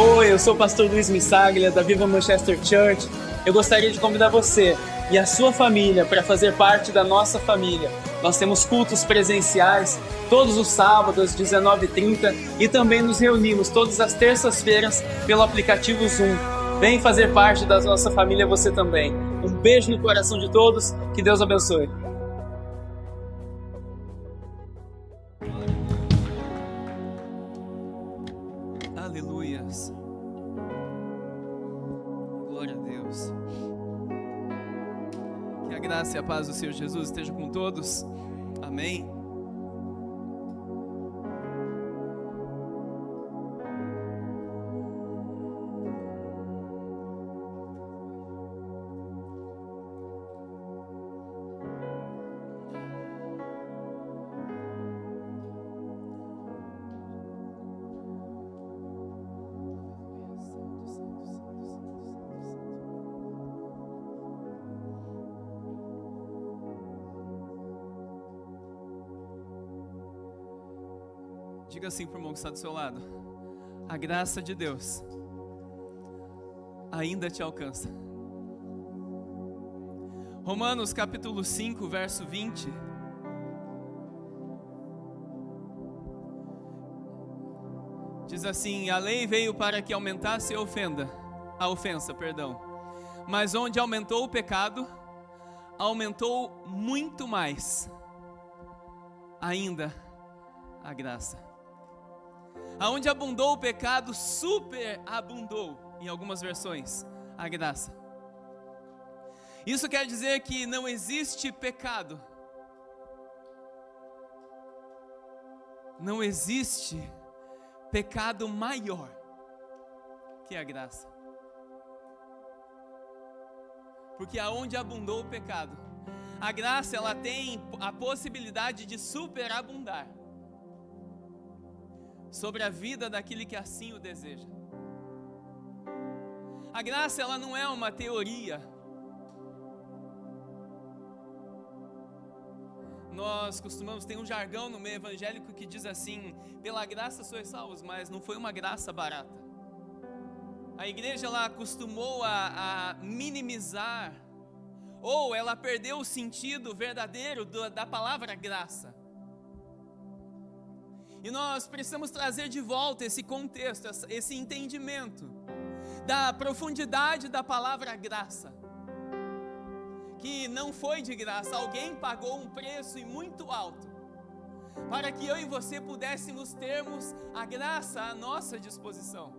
Oi, eu sou o pastor Luiz Missaglia, da Viva Manchester Church. Eu gostaria de convidar você e a sua família para fazer parte da nossa família. Nós temos cultos presenciais todos os sábados, 19h30, e também nos reunimos todas as terças-feiras pelo aplicativo Zoom. Vem fazer parte da nossa família você também. Um beijo no coração de todos, que Deus abençoe. Aleluias. Glória a Deus. Que a graça e a paz do Senhor Jesus estejam com todos. Amém. Diga assim para o irmão que está do seu lado: a graça de Deus ainda te alcança. Romanos capítulo 5, verso 20. Diz assim: a lei veio para que aumentasse a ofensa, mas onde aumentou o pecado, aumentou muito mais ainda a graça. Aonde abundou o pecado, superabundou, em algumas versões, a graça. Isso quer dizer que não existe pecado, não existe pecado maior que a graça. Porque aonde abundou o pecado, a graça ela tem a possibilidade de superabundar sobre a vida daquele que assim o deseja. A graça ela não é uma teoria. Nós costumamos ter um jargão no meio evangélico que diz assim: pela graça sois salvos, mas não foi uma graça barata. A igreja ela acostumou a minimizar, ou ela perdeu o sentido verdadeiro da palavra graça. E nós precisamos trazer de volta esse contexto, esse entendimento da profundidade da palavra graça, que não foi de graça, alguém pagou um preço muito alto, para que eu e você pudéssemos termos a graça à nossa disposição,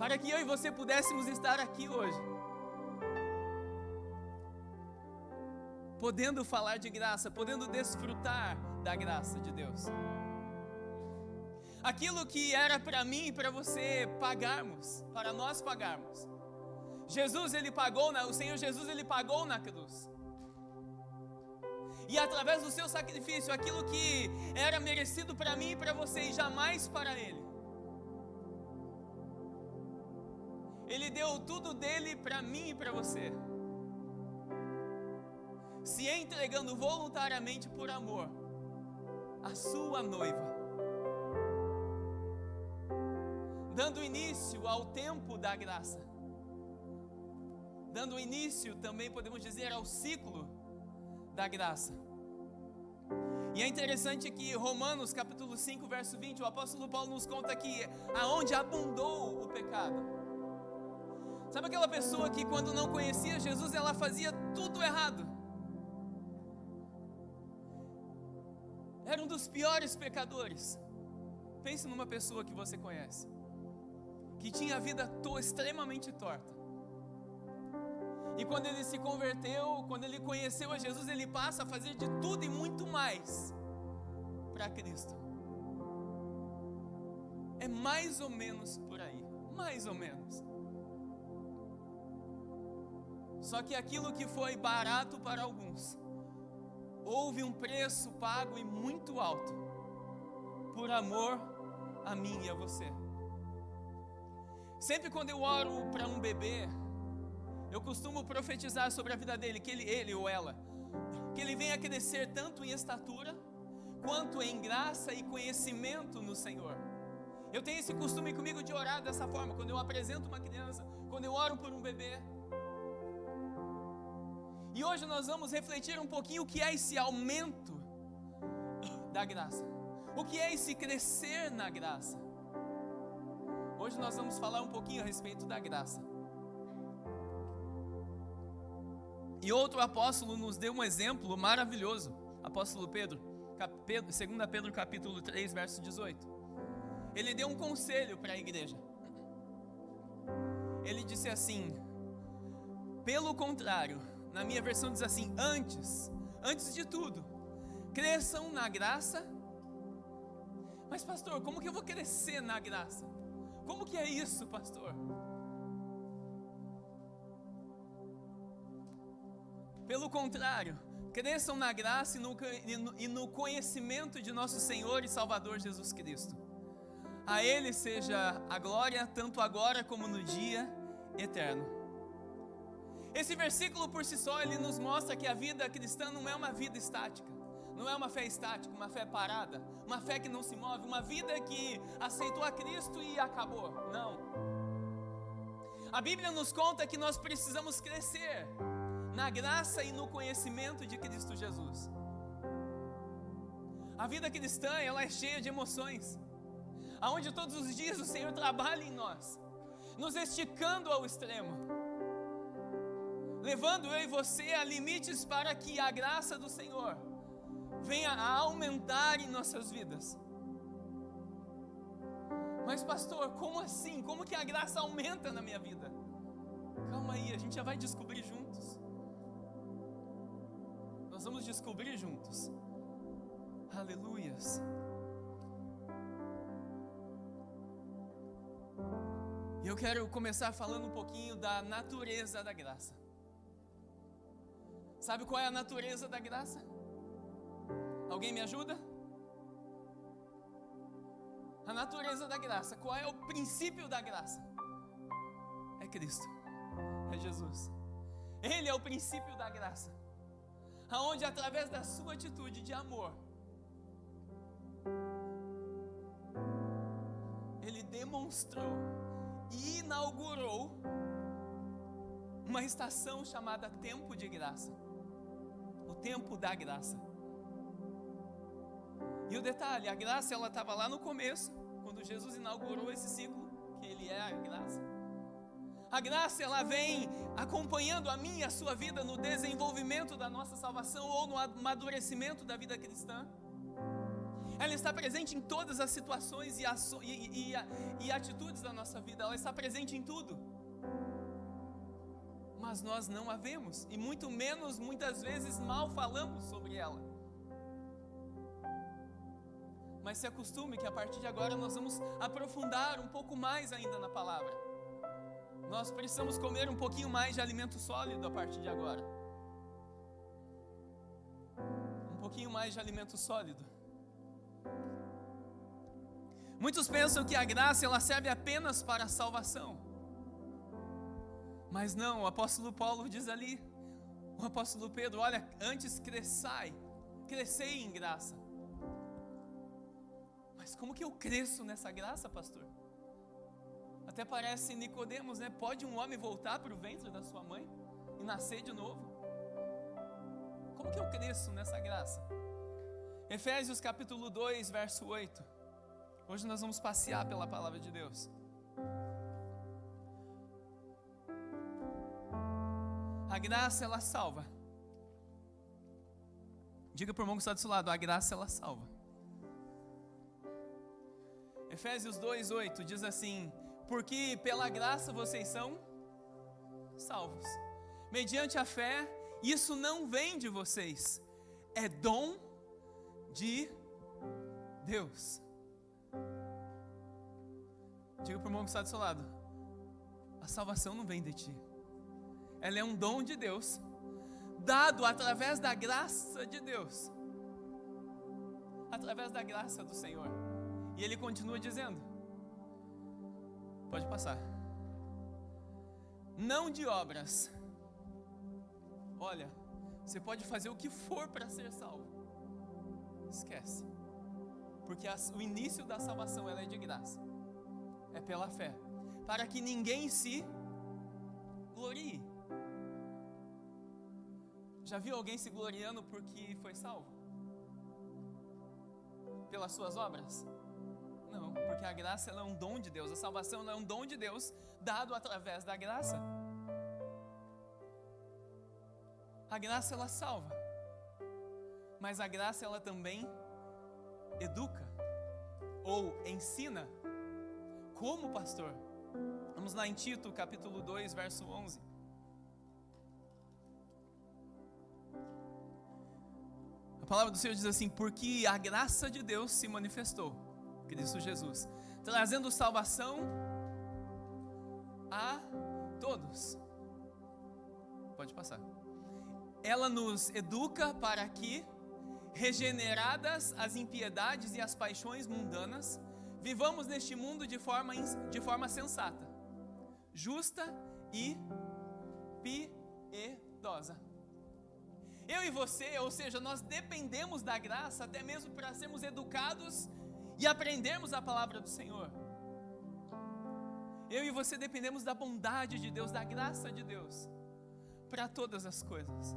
para que eu e você pudéssemos estar aqui hoje, podendo falar de graça, podendo desfrutar da graça de Deus. Aquilo que era para mim e para você pagarmos, para nós pagarmos, o Senhor Jesus ele pagou na cruz. E através do seu sacrifício, aquilo que era merecido para mim e para você e jamais para Ele, Ele deu tudo dele para mim e para você, se entregando voluntariamente por amor à sua noiva, dando início ao tempo da graça, dando início também, podemos dizer, ao ciclo da graça. E é interessante que Romanos capítulo 5, verso 20, o apóstolo Paulo nos conta que aonde abundou o pecado. Sabe aquela pessoa que quando não conhecia Jesus, ela fazia tudo errado? Era um dos piores pecadores. Pense numa pessoa que você conhece, que tinha a vida extremamente torta. E quando ele se converteu, quando ele conheceu a Jesus, ele passa a fazer de tudo e muito mais para Cristo. É mais ou menos por aí, mais ou menos. Só que aquilo que foi barato para alguns, houve um preço pago e muito alto, por amor a mim e a você. Sempre quando eu oro para um bebê, eu costumo profetizar sobre a vida dele, que ele ou ela, que ele venha crescer tanto em estatura, quanto em graça e conhecimento no Senhor. Eu tenho esse costume comigo de orar dessa forma, quando eu apresento uma criança, quando eu oro por um bebê. E hoje nós vamos refletir um pouquinho o que é esse aumento da graça. O que é esse crescer na graça? Hoje nós vamos falar um pouquinho a respeito da graça. E outro apóstolo nos deu um exemplo maravilhoso. Apóstolo Pedro, 2 Pedro capítulo 3, verso 18. Ele deu um conselho para a igreja. Ele disse assim: pelo contrário, na minha versão diz assim: antes de tudo, cresçam na graça. Mas pastor, como que eu vou crescer na graça? Como que é isso, pastor? Pelo contrário, cresçam na graça e no conhecimento de nosso Senhor e Salvador Jesus Cristo. A Ele seja a glória, tanto agora como no dia eterno. Esse versículo por si só, ele nos mostra que a vida cristã não é uma vida estática. Não é uma fé estática, uma fé parada, uma fé que não se move, uma vida que aceitou a Cristo e acabou. Não. A Bíblia nos conta que nós precisamos crescer na graça e no conhecimento de Cristo Jesus. A vida cristã, ela é cheia de emoções, aonde todos os dias o Senhor trabalha em nós, nos esticando ao extremo, levando eu e você a limites para que a graça do Senhor venha a aumentar em nossas vidas. Mas pastor, como assim? Como que a graça aumenta na minha vida? Calma aí, a gente já vai descobrir juntos. Nós vamos descobrir juntos. Aleluias. E eu quero começar falando um pouquinho da natureza da graça. Sabe qual é a natureza da graça? Alguém me ajuda? A natureza da graça, qual é o princípio da graça? É Cristo, é Jesus. Ele é o princípio da graça, aonde através da sua atitude de amor, Ele demonstrou e inaugurou uma estação chamada tempo de graça, o tempo da graça. E o detalhe, a graça ela estava lá no começo, quando Jesus inaugurou esse ciclo, que Ele é a graça. A graça ela vem acompanhando a minha e a sua vida no desenvolvimento da nossa salvação ou no amadurecimento da vida cristã. Ela está presente em todas as situações e atitudes da nossa vida, ela está presente em tudo. Mas nós não a vemos, e muito menos, muitas vezes, mal falamos sobre ela. Mas se acostume que a partir de agora nós vamos aprofundar um pouco mais ainda na palavra. Nós precisamos comer um pouquinho mais de alimento sólido a partir de agora. Um pouquinho mais de alimento sólido. Muitos pensam que a graça ela serve apenas para a salvação. Mas não, o apóstolo Paulo diz ali, o apóstolo Pedro, olha, antes crescei em graça. Mas como que eu cresço nessa graça, pastor? Até parece Nicodemos, né? Pode um homem voltar para o ventre da sua mãe e nascer de novo? Como que eu cresço nessa graça? Efésios capítulo 2, verso 8. Hoje nós vamos passear pela palavra de Deus. A graça ela salva. Diga para o irmão que está do seu lado, a graça ela salva. Efésios 2:8 diz assim: porque pela graça vocês são salvos, mediante a fé. Isso não vem de vocês, é dom de Deus. Diga para o irmão que está do seu lado, a salvação não vem de ti, ela é um dom de Deus, dado através da graça de Deus, através da graça do Senhor. E ele continua dizendo, pode passar, não de obras. Olha, você pode fazer o que for para ser salvo, esquece, porque o início da salvação ela é de graça. é pela fé, para que ninguém se glorie. Já viu alguém se gloriando porque foi salvo? Pelas suas obras? Não, porque a graça ela é um dom de Deus, a salvação ela é um dom de Deus dado através da graça. A graça ela salva, mas a graça ela também educa ou ensina. Como, pastor? Vamos lá em Tito, capítulo 2, verso 11. A palavra do Senhor diz assim: porque a graça de Deus se manifestou, Cristo Jesus, trazendo salvação a todos. Pode passar. Ela nos educa para que, regeneradas as impiedades e as paixões mundanas, vivamos neste mundo de forma sensata, justa e piedosa. Eu e você, ou seja, nós dependemos da graça até mesmo para sermos educados e aprendermos a palavra do Senhor. Eu e você dependemos da bondade de Deus, da graça de Deus, para todas as coisas.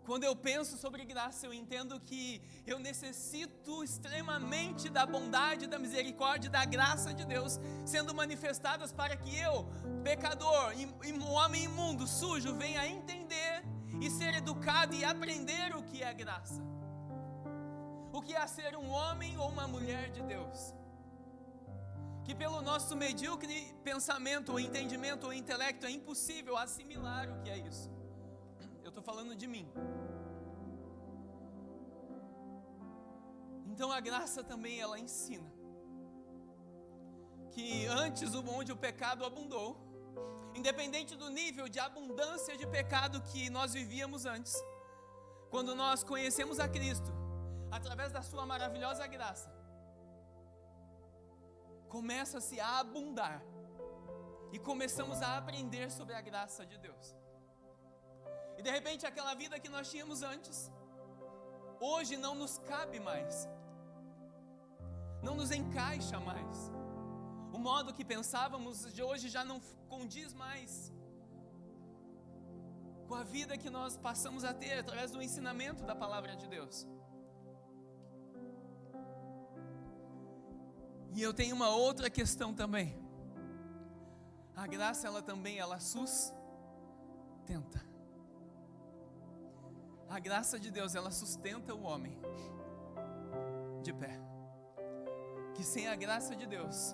Quando eu penso sobre graça, eu entendo que eu necessito extremamente da bondade, da misericórdia, da graça de Deus sendo manifestadas para que eu, pecador, um homem imundo, sujo, venha entender e ser educado e aprender o que é graça. O que é ser um homem ou uma mulher de Deus. Que pelo nosso medíocre pensamento, ou entendimento, ou intelecto, é impossível assimilar o que é isso. Eu estou falando de mim. Então a graça também ela ensina que antes onde o pecado abundou, independente do nível de abundância de pecado que nós vivíamos antes, quando nós conhecemos a Cristo, através da sua maravilhosa graça, começa-se a abundar e começamos a aprender sobre a graça de Deus. E de repente aquela vida que nós tínhamos antes, hoje não nos cabe mais, não nos encaixa mais. O modo que pensávamos de hoje já não condiz mais com a vida que nós passamos a ter através do ensinamento da palavra de Deus. E eu tenho uma outra questão também. A graça ela também sustenta. A graça de Deus, ela sustenta o homem de pé. Que sem a graça de Deus,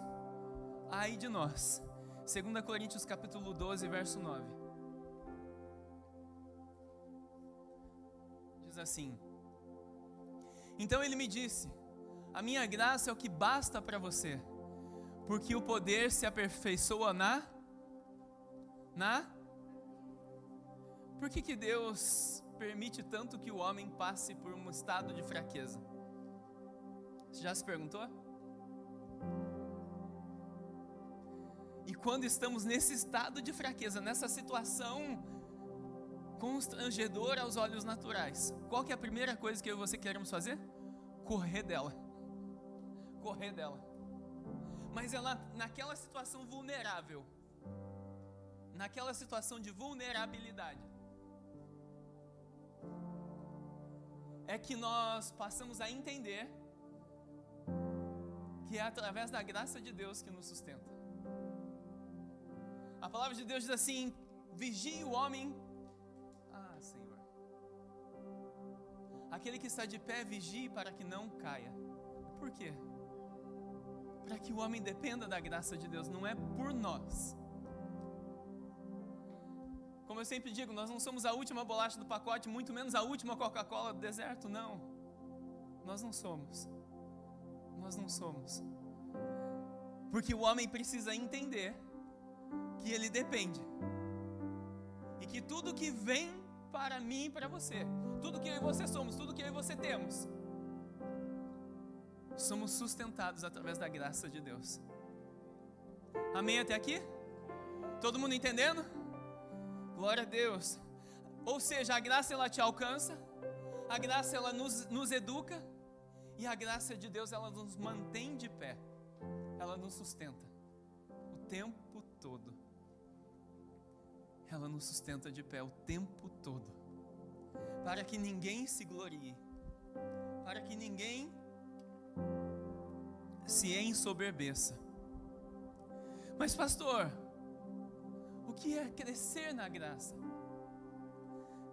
ai de nós. 2 Coríntios capítulo 12, verso 9. Diz assim: então ele me disse: a minha graça é o que basta para você, porque o poder se aperfeiçoa Por que Deus permite tanto que o homem passe por um estado de fraqueza? Você já se perguntou? E quando estamos nesse estado de fraqueza, nessa situação constrangedora aos olhos naturais, qual que é a primeira coisa que eu e você queremos fazer? Correr dela. Correr dela. Mas ela, naquela situação vulnerável, naquela situação de vulnerabilidade, é que nós passamos a entender que é através da graça de Deus que nos sustenta. A palavra de Deus diz assim: vigie o homem. Ah, Senhor. Aquele que está de pé, vigie para que não caia. Por quê? Para que o homem dependa da graça de Deus, não é por nós. Como eu sempre digo, nós não somos a última bolacha do pacote, muito menos a última Coca-Cola do deserto, não. Nós não somos. Nós não somos. Porque o homem precisa entender que ele depende. E que tudo que vem para mim e para você, tudo que eu e você somos, tudo que eu e você temos, somos sustentados através da graça de Deus. Amém até aqui? Todo mundo entendendo? Glória a Deus. Ou seja, a graça ela te alcança, a graça ela nos educa, e a graça de Deus ela nos mantém de pé. ela nos sustenta o tempo todo. Ela nos sustenta de pé o tempo todo, para que ninguém se glorie, para que ninguém se ensoberbeça. Mas pastor, o que é crescer na graça?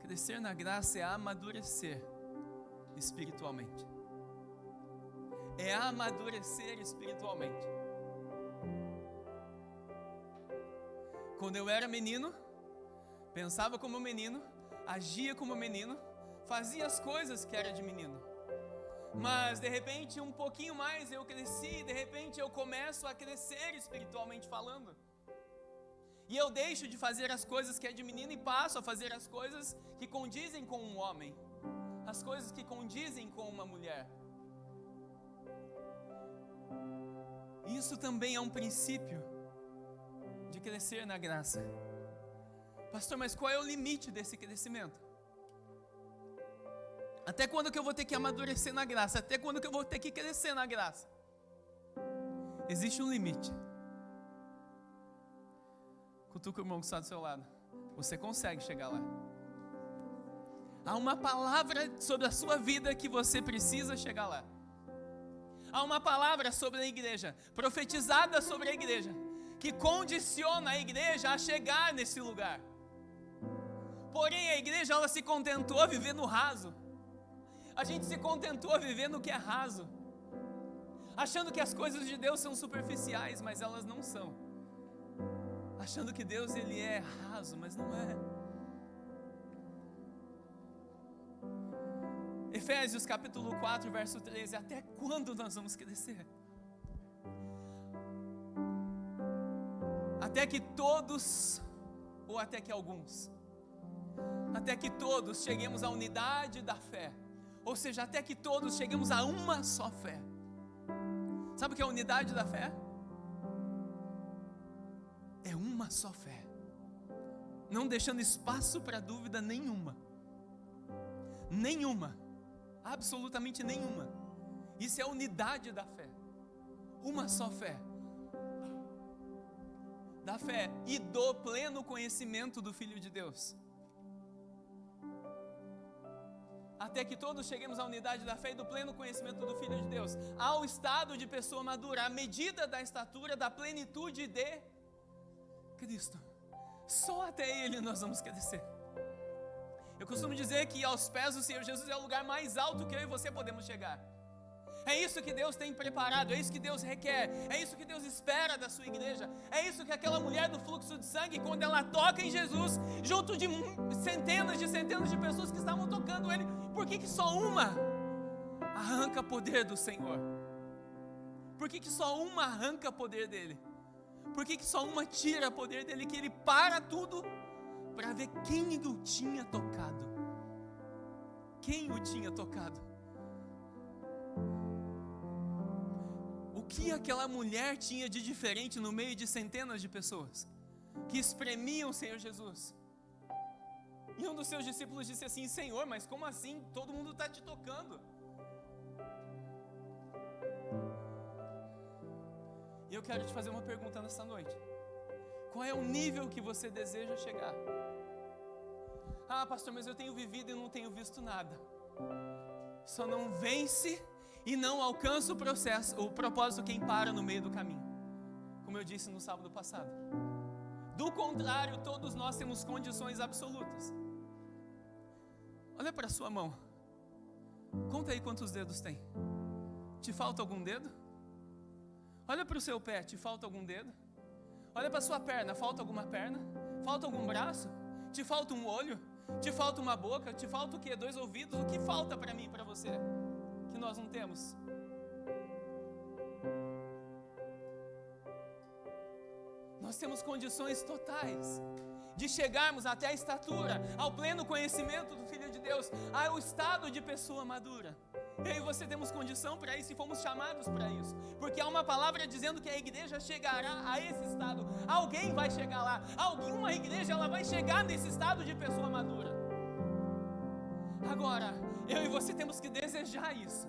Crescer na graça é amadurecer espiritualmente. É amadurecer espiritualmente. Quando eu era menino, pensava como menino, agia como menino, fazia as coisas que era de menino. Mas de repente um pouquinho mais eu cresci, de repente eu começo a crescer espiritualmente falando. E eu deixo de fazer as coisas que é de menino e passo a fazer as coisas que condizem com um homem, as coisas que condizem com uma mulher. Isso também é um princípio de crescer na graça. Pastor, mas qual é o limite desse crescimento? Até quando que eu vou ter que amadurecer na graça? Até quando que eu vou ter que crescer na graça? Existe um limite. Cutuca o irmão que está do seu lado. Você consegue chegar lá. Há uma palavra sobre a sua vida que você precisa chegar lá. Há uma palavra sobre a igreja, profetizada sobre a igreja, que condiciona a igreja a chegar nesse lugar. Porém, a igreja, ela se contentou a viver no raso. A gente se contentou a viver no que é raso, achando que as coisas de Deus são superficiais, mas elas não são. Achando que Deus, ele é raso, mas não é. Efésios capítulo 4, verso 13. Até quando nós vamos crescer? Até que todos, ou até que alguns, até que todos cheguemos à unidade da fé. Ou seja, até que todos cheguemos a uma só fé. Sabe o que é a unidade da fé? É uma só fé, não deixando espaço para dúvida nenhuma. Nenhuma, absolutamente nenhuma. Isso é a unidade da fé. Uma só fé. Da fé e do pleno conhecimento do Filho de Deus. Até que todos cheguemos à unidade da fé e do pleno conhecimento do Filho de Deus, ao estado de pessoa madura, à medida da estatura, da plenitude de Cristo. Só até Ele nós vamos crescer. Eu costumo dizer que aos pés do Senhor Jesus é o lugar mais alto que eu e você podemos chegar. É isso que Deus tem preparado, é isso que Deus requer, é isso que Deus espera da sua igreja. É isso que aquela mulher do fluxo de sangue, quando ela toca em Jesus, junto de centenas de pessoas que estavam tocando Ele, por que só uma arranca poder do Senhor? Por que só uma arranca poder dEle? Por que só uma tira poder dEle? Que Ele para tudo para ver quem o tinha tocado. Quem o tinha tocado? O que aquela mulher tinha de diferente no meio de centenas de pessoas que espremiam o Senhor Jesus? E um dos seus discípulos disse assim: Senhor, mas como assim? Todo mundo está te tocando. E eu quero te fazer uma pergunta nessa noite. Qual é o nível que você deseja chegar? Ah, pastor, mas eu tenho vivido e não tenho visto nada. Só não vence e não alcança o propósito quem para no meio do caminho, como eu disse no sábado passado. Do contrário, todos nós temos condições absolutas. Olha para a sua mão. Conta aí quantos dedos tem. Te falta algum dedo? Olha para o seu pé, te falta algum dedo? Olha para a sua perna, falta alguma perna? Falta algum braço? Te falta um olho? Te falta uma boca? Te falta o quê? 2 ouvidos? O que falta para mim e para você que nós não temos? Nós temos condições totais de chegarmos até a estatura, ao pleno conhecimento do Filho de Deus, ao estado de pessoa madura. Eu e você temos condição para isso e fomos chamados para isso, porque há uma palavra dizendo que a igreja chegará a esse estado. Alguém vai chegar lá, uma igreja ela vai chegar nesse estado de pessoa madura. Agora, eu e você temos que desejar isso.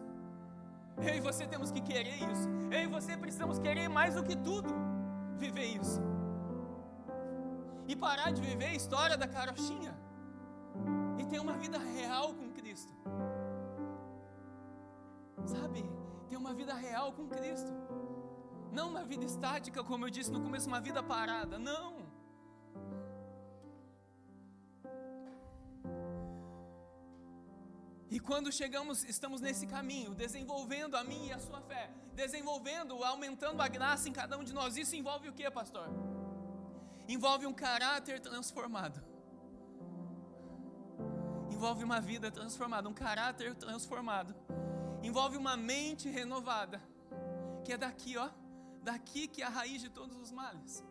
Eu e você temos que querer isso. Eu e você precisamos querer mais do que tudo viver isso. E parar de viver a história da carochinha e ter uma vida real com Cristo. Sabe? Ter uma vida real com Cristo. Não uma vida estática, como eu disse no começo, uma vida parada. Não. E quando estamos nesse caminho, desenvolvendo a minha e a sua fé, desenvolvendo, aumentando a graça em cada um de nós, isso envolve o que, pastor? Envolve um caráter transformado. Envolve uma vida transformada, um caráter transformado. Envolve uma mente renovada, que é daqui, ó, daqui que é a raiz de todos os males.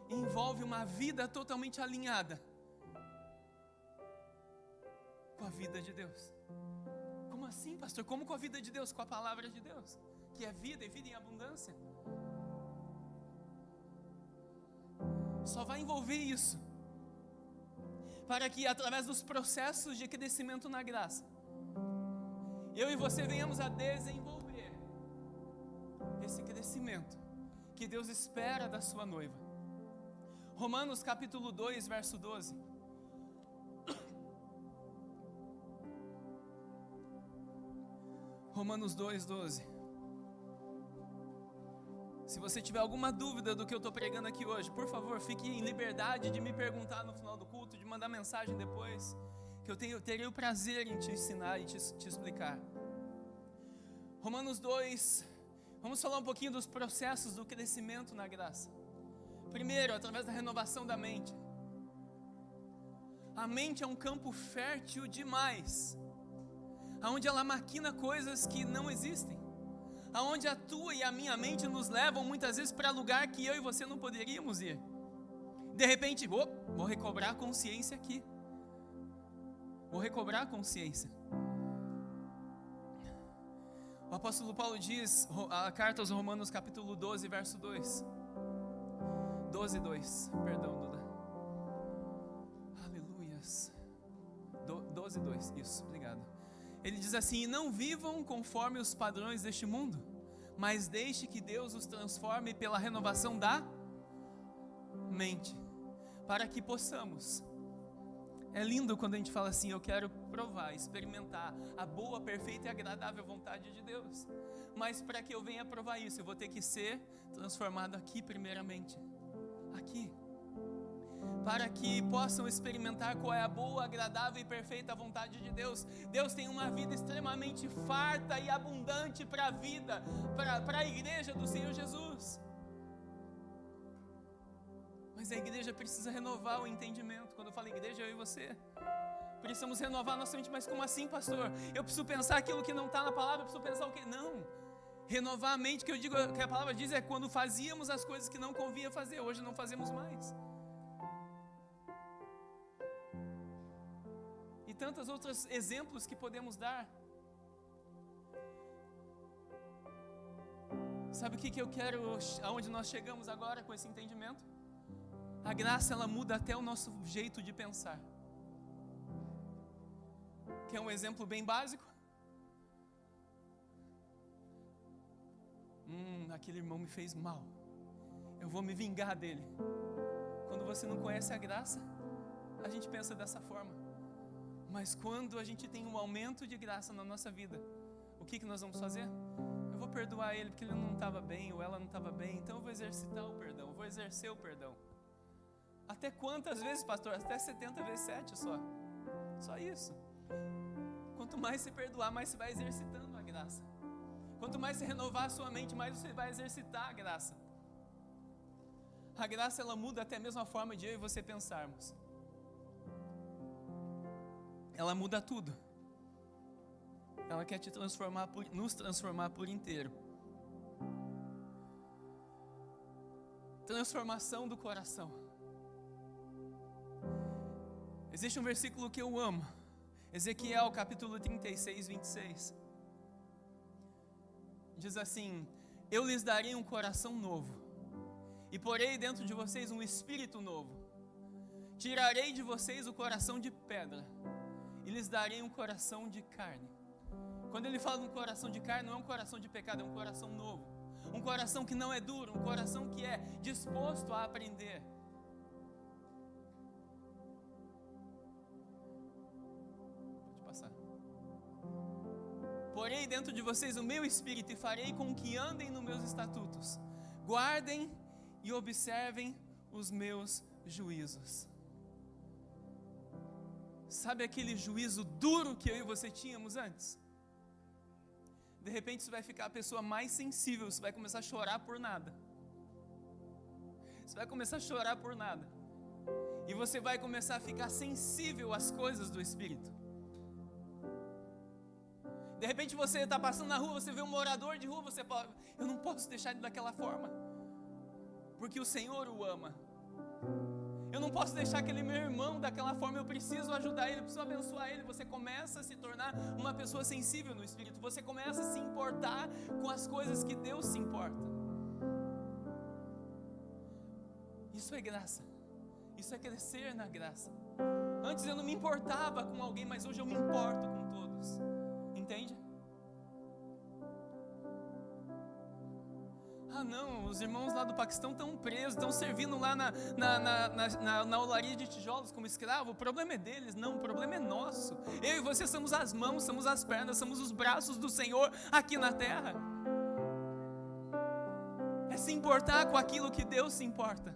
Envolve uma vida totalmente alinhada com a vida de Deus. Como assim, pastor? Como com a vida de Deus? Com a palavra de Deus, que é vida e vida em abundância. Só vai envolver isso, para que através dos processos de crescimento na graça, eu e você venhamos a desenvolver esse crescimento que Deus espera da sua noiva. Romanos capítulo 2, verso 12. Romanos 2, 12. Se você tiver alguma dúvida do que eu estou pregando aqui hoje, por favor, fique em liberdade de me perguntar no final do culto, de mandar mensagem depois, que eu terei o prazer em te ensinar e te explicar. Romanos 2, vamos falar um pouquinho dos processos do crescimento na graça. Primeiro, através da renovação da mente. A mente é um campo fértil demais, aonde ela maquina coisas que não existem, aonde a tua e a minha mente nos levam muitas vezes para lugar que eu e você não poderíamos ir. De repente, vou recobrar a consciência aqui. Vou recobrar a consciência. O apóstolo Paulo diz, a carta aos Romanos capítulo 12, verso 2. 12, 2, perdão, Duda. Aleluias. 12, 2, isso, obrigado. Ele diz assim: não vivam conforme os padrões deste mundo, mas deixe que Deus os transforme pela renovação da mente, para que possamos. É lindo quando a gente fala assim: eu quero provar, experimentar a boa, perfeita e agradável vontade de Deus. Mas para que eu venha provar isso, eu vou ter que ser transformado aqui primeiramente. Aqui. Para que possam experimentar qual é a boa, agradável e perfeita vontade de Deus. Deus tem uma vida extremamente farta e abundante para a vida, para a igreja do Senhor Jesus. Mas a igreja precisa renovar o entendimento. Quando eu falo igreja, eu e você precisamos renovar nossa mente. Mas como assim, pastor? Eu preciso pensar aquilo que não está na palavra, eu preciso pensar o que? Não. Renovar a mente, que eu digo, que a palavra diz, é quando fazíamos as coisas que não convinha fazer. Hoje não fazemos mais. E tantos outros exemplos que podemos dar. Sabe o que eu quero, aonde nós chegamos agora com esse entendimento? A graça, ela muda até o nosso jeito de pensar. Quer um exemplo bem básico? Aquele irmão me fez mal, eu vou me vingar dele. Quando você não conhece a graça, a gente pensa dessa forma. Mas quando a gente tem um aumento de graça na nossa vida, o que nós vamos fazer? Eu vou perdoar ele porque ele não estava bem, ou ela não estava bem, então eu vou exercitar o perdão, eu vou exercer o perdão. Até quantas vezes, pastor? Até 70 vezes 7 só isso. Quanto mais você perdoar, mais você vai exercitando a graça. Quanto mais você renovar a sua mente, mais você vai exercitar a graça. A graça, ela muda até mesmo a forma de eu e você pensarmos. Ela muda tudo. Ela quer nos transformar por inteiro. Transformação do coração. Existe um versículo que eu amo. Ezequiel capítulo 36, 26. Diz assim: eu lhes darei um coração novo, e porei dentro de vocês um espírito novo. Tirarei de vocês o coração de pedra, e lhes darei um coração de carne. Quando ele fala de um coração de carne, não é um coração de pecado, é um coração novo. Um coração que não é duro, um coração que é disposto a aprender. Pode passar. Porei dentro de vocês o meu espírito e farei com que andem nos meus estatutos. Guardem e observem os meus juízos. Sabe aquele juízo duro que eu e você tínhamos antes? De repente você vai ficar a pessoa mais sensível, você vai começar a chorar por nada. Você vai começar a chorar por nada. E você vai começar a ficar sensível às coisas do Espírito. De repente você está passando na rua, você vê um morador de rua, você fala, eu não posso deixar ele daquela forma, porque o Senhor o ama. Eu não posso deixar aquele meu irmão daquela forma, eu preciso ajudar ele, eu preciso abençoar ele. Você começa a se tornar uma pessoa sensível no Espírito, você começa a se importar com as coisas que Deus se importa. Isso é graça, isso é crescer na graça. Antes eu não me importava com alguém, mas hoje eu me importo com todos, entende? Ah não, os irmãos lá do Paquistão estão presos, estão servindo lá na olaria de tijolos como escravo. O problema é deles, não, o problema é nosso. Eu e você somos as mãos, somos as pernas, somos os braços do Senhor aqui na terra. É se importar com aquilo que Deus se importa.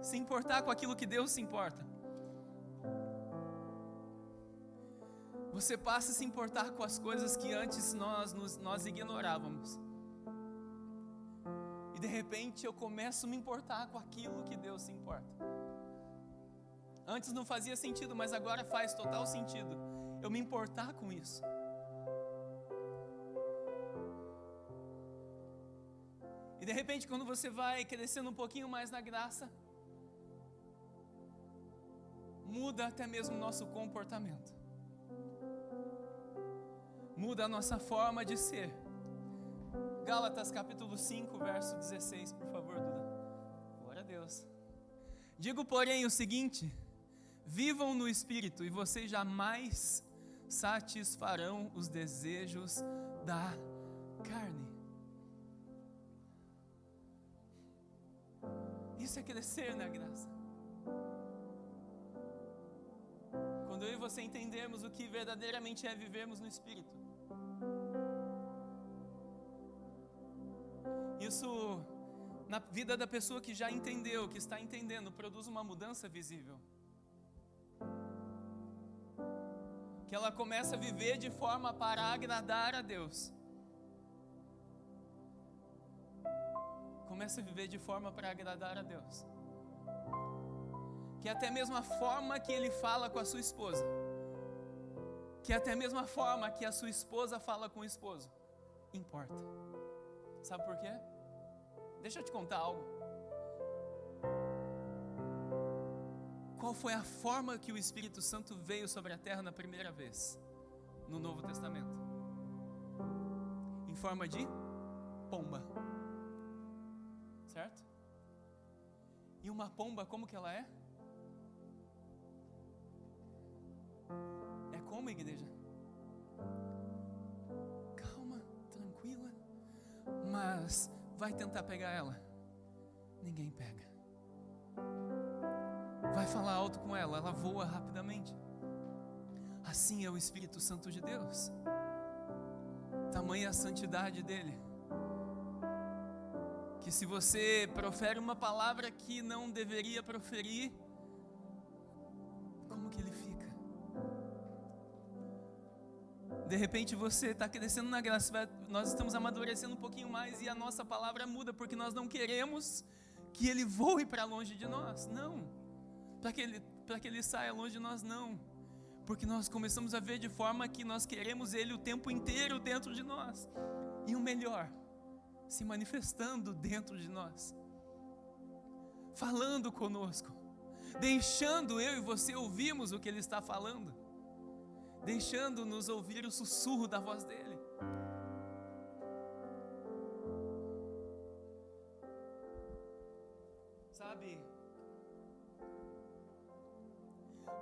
Se importar com aquilo que Deus se importa. Você passa a se importar com as coisas que antes nós ignorávamos. E de repente eu começo a me importar com aquilo que Deus se importa. Antes não fazia sentido, mas agora faz total sentido. Eu me importar com isso. E de repente quando você vai crescendo um pouquinho mais na graça, muda até mesmo o nosso comportamento. Muda a nossa forma de ser. Gálatas capítulo 5, verso 16, por favor, Duda. Glória a Deus. Digo, porém, o seguinte: vivam no Espírito e vocês jamais satisfarão os desejos da carne. Isso é crescer na graça. Quando eu e você entendermos o que verdadeiramente é vivermos no Espírito. Isso, na vida da pessoa que já entendeu, que está entendendo, produz uma mudança visível. Que ela começa a viver de forma para agradar a Deus. Começa a viver de forma para agradar a Deus. Que até mesmo a forma que ele fala com a sua esposa, que até mesmo a forma que a sua esposa fala com o esposo, importa. Sabe por quê? Deixa eu te contar algo. Qual foi a forma que o Espírito Santo veio sobre a terra na primeira vez, no Novo Testamento? Em forma de pomba. Certo? E uma pomba, como que ela é? É como, igreja? Calma, tranquila. Mas vai tentar pegar ela? Ninguém pega. Vai falar alto com ela? Ela voa rapidamente. Assim é o Espírito Santo de Deus. Tamanha a santidade dele, que se você profere uma palavra que não deveria proferir, como que ele fica? De repente você está crescendo na graça, nós estamos amadurecendo um pouquinho mais e a nossa palavra muda, porque nós não queremos que ele voe para longe de nós, não. Para que ele saia longe de nós, não. Porque nós começamos a ver de forma que nós queremos ele o tempo inteiro dentro de nós. E o melhor, se manifestando dentro de nós, falando conosco, deixando eu e você ouvirmos o que ele está falando, deixando-nos ouvir o sussurro da voz dele. Sabe,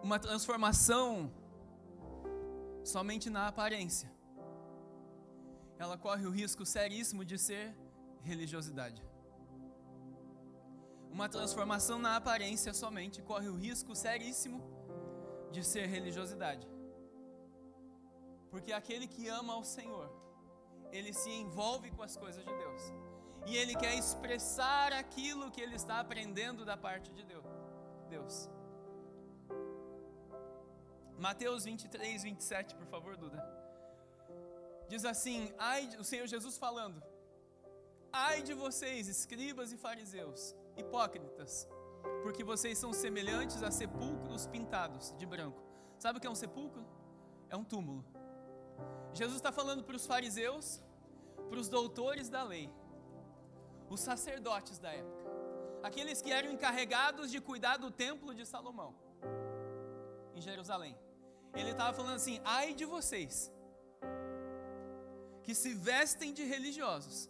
uma transformação somente na aparência, ela corre o risco seríssimo de ser religiosidade. Uma transformação na aparência somente corre o risco seríssimo de ser religiosidade. Porque aquele que ama ao Senhor, ele se envolve com as coisas de Deus. E ele quer expressar aquilo que ele está aprendendo da parte de Deus. Mateus 23, 27, por favor, Duda. Diz assim, o Senhor Jesus falando: ai de vocês, escribas e fariseus, hipócritas, porque vocês são semelhantes a sepulcros pintados de branco. Sabe o que é um sepulcro? É um túmulo. Jesus está falando para os fariseus, para os doutores da lei, os sacerdotes da época, aqueles que eram encarregados de cuidar do templo de Salomão, em Jerusalém. Ele estava falando assim: ai de vocês, que se vestem de religiosos.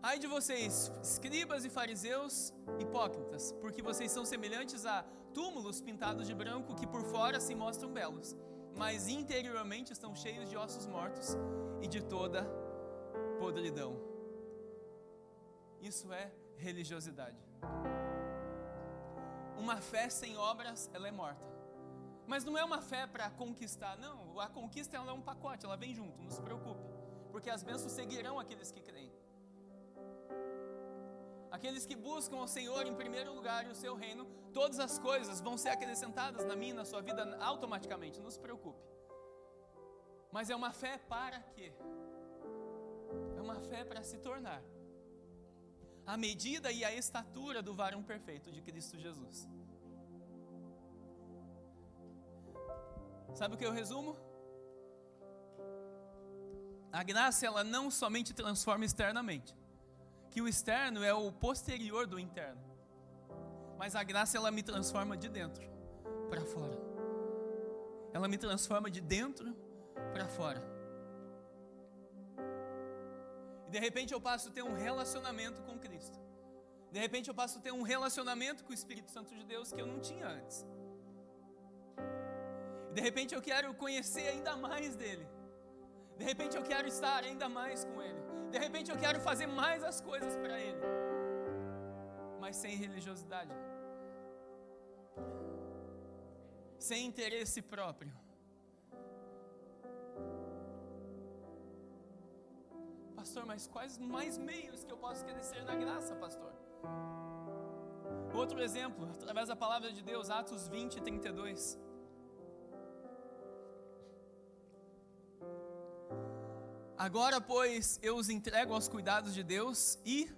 Ai de vocês, escribas e fariseus hipócritas, porque vocês são semelhantes a túmulos pintados de branco que por fora se mostram belos, mas interiormente estão cheios de ossos mortos e de toda podridão. Isso é religiosidade. Uma fé sem obras, ela é morta. Mas não é uma fé para conquistar, não. A conquista, ela é um pacote, ela vem junto, não se preocupe, porque as bênçãos seguirão aqueles que creem. Aqueles que buscam ao Senhor em primeiro lugar e o seu reino, todas as coisas vão ser acrescentadas na minha e na sua vida automaticamente, não se preocupe. Mas é uma fé para quê? É uma fé para se tornar a medida e a estatura do varão perfeito de Cristo Jesus. Sabe o que eu resumo? A graça, ela não somente transforma externamente, que o externo é o posterior do interno, mas a graça, ela me transforma de dentro para fora. Ela me transforma de dentro para fora. E de repente eu passo a ter um relacionamento com Cristo. De repente eu passo a ter um relacionamento com o Espírito Santo de Deus que eu não tinha antes. E de repente eu quero conhecer ainda mais dele. De repente eu quero estar ainda mais com ele. De repente eu quero fazer mais as coisas para ele, mas sem religiosidade, sem interesse próprio. Pastor, mas quais mais meios que eu posso crescer na graça, pastor? Outro exemplo, através da palavra de Deus, Atos 20, 32. Agora, pois, eu os entrego aos cuidados de Deus e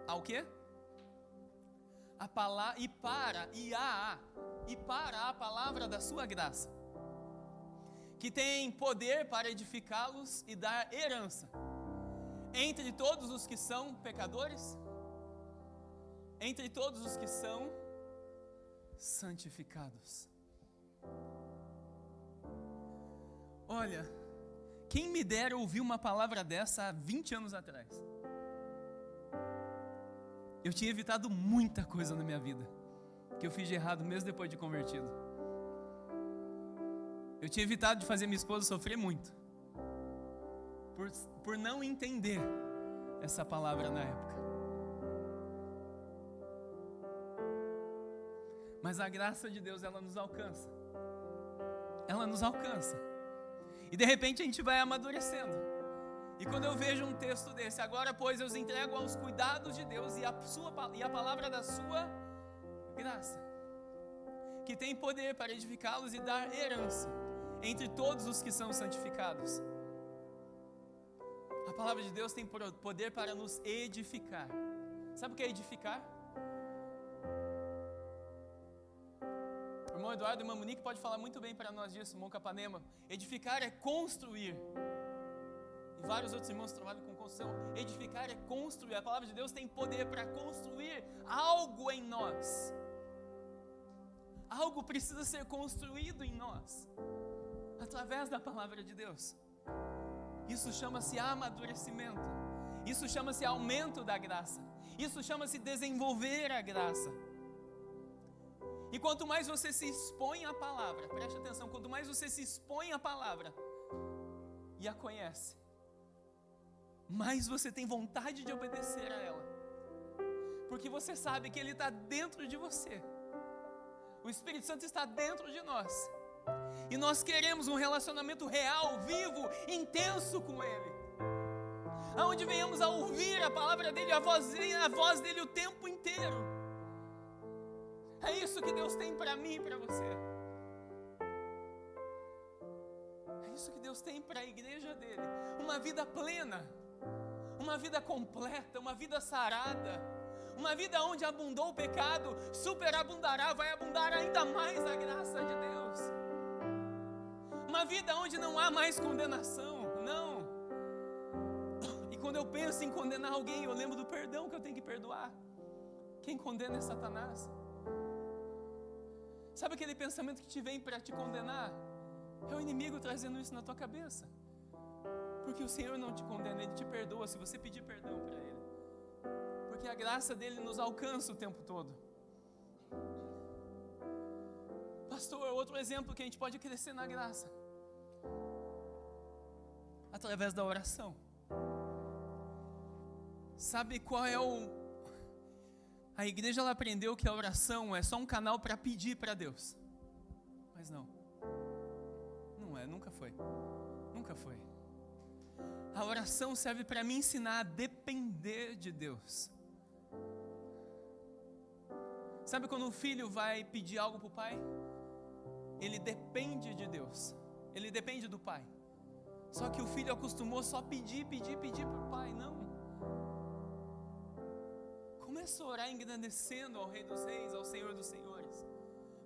ao quê? Para a palavra da sua graça, que tem poder para edificá-los e dar herança entre todos os que são pecadores, entre todos os que são santificados. Olha, quem me dera ouvir uma palavra dessa há 20 anos atrás. Eu tinha evitado muita coisa na minha vida que eu fiz de errado mesmo depois de convertido. Eu tinha evitado de fazer minha esposa sofrer muito por não entender essa palavra na época. Mas a graça de Deus, ela nos alcança. Ela nos alcança. E de repente a gente vai amadurecendo. E quando eu vejo um texto desse: agora pois eu os entrego aos cuidados de Deus e a palavra da sua graça, que tem poder para edificá-los e dar herança entre todos os que são santificados. A palavra de Deus tem poder para nos edificar. Sabe o que é edificar? O irmão Eduardo e a irmã Monique pode falar muito bem para nós disso, irmão Capanema. Edificar é construir. E vários outros irmãos trabalham com construção. Edificar é construir. A palavra de Deus tem poder para construir algo em nós. Algo precisa ser construído em nós, através da palavra de Deus. Isso chama-se amadurecimento. Isso chama-se aumento da graça. Isso chama-se desenvolver a graça. E quanto mais você se expõe à palavra, preste atenção, quanto mais você se expõe à palavra e a conhece, mais você tem vontade de obedecer a ela. Porque você sabe que Ele está dentro de você. O Espírito Santo está dentro de nós. E nós queremos um relacionamento real, vivo, intenso com Ele. Aonde venhamos a ouvir a palavra dEle, a voz dEle o tempo inteiro. É isso que Deus tem para mim e para você. É isso que Deus tem para a igreja dEle. Uma vida plena, uma vida completa, uma vida sarada, uma vida onde abundou o pecado, superabundará, vai abundar ainda mais a graça de Deus. Uma vida onde não há mais condenação, não. E quando eu penso em condenar alguém, eu lembro do perdão que eu tenho que perdoar. Quem condena é Satanás. Sabe aquele pensamento que te vem para te condenar? É o inimigo trazendo isso na tua cabeça. Porque o Senhor não te condena, Ele te perdoa se você pedir perdão para Ele. Porque a graça dEle nos alcança o tempo todo. Pastor, outro exemplo que a gente pode crescer na graça. Através da oração. Sabe qual é o... A igreja ela aprendeu que a oração é só um canal para pedir para Deus. Mas não. Não é, nunca foi. Nunca foi. A oração serve para me ensinar a depender de Deus. Sabe quando um filho vai pedir algo para o pai? Ele depende de Deus. Ele depende do pai. Só que o filho acostumou só pedir para o pai. Não. Começa a orar engrandecendo ao Rei dos Reis, ao Senhor dos Senhores.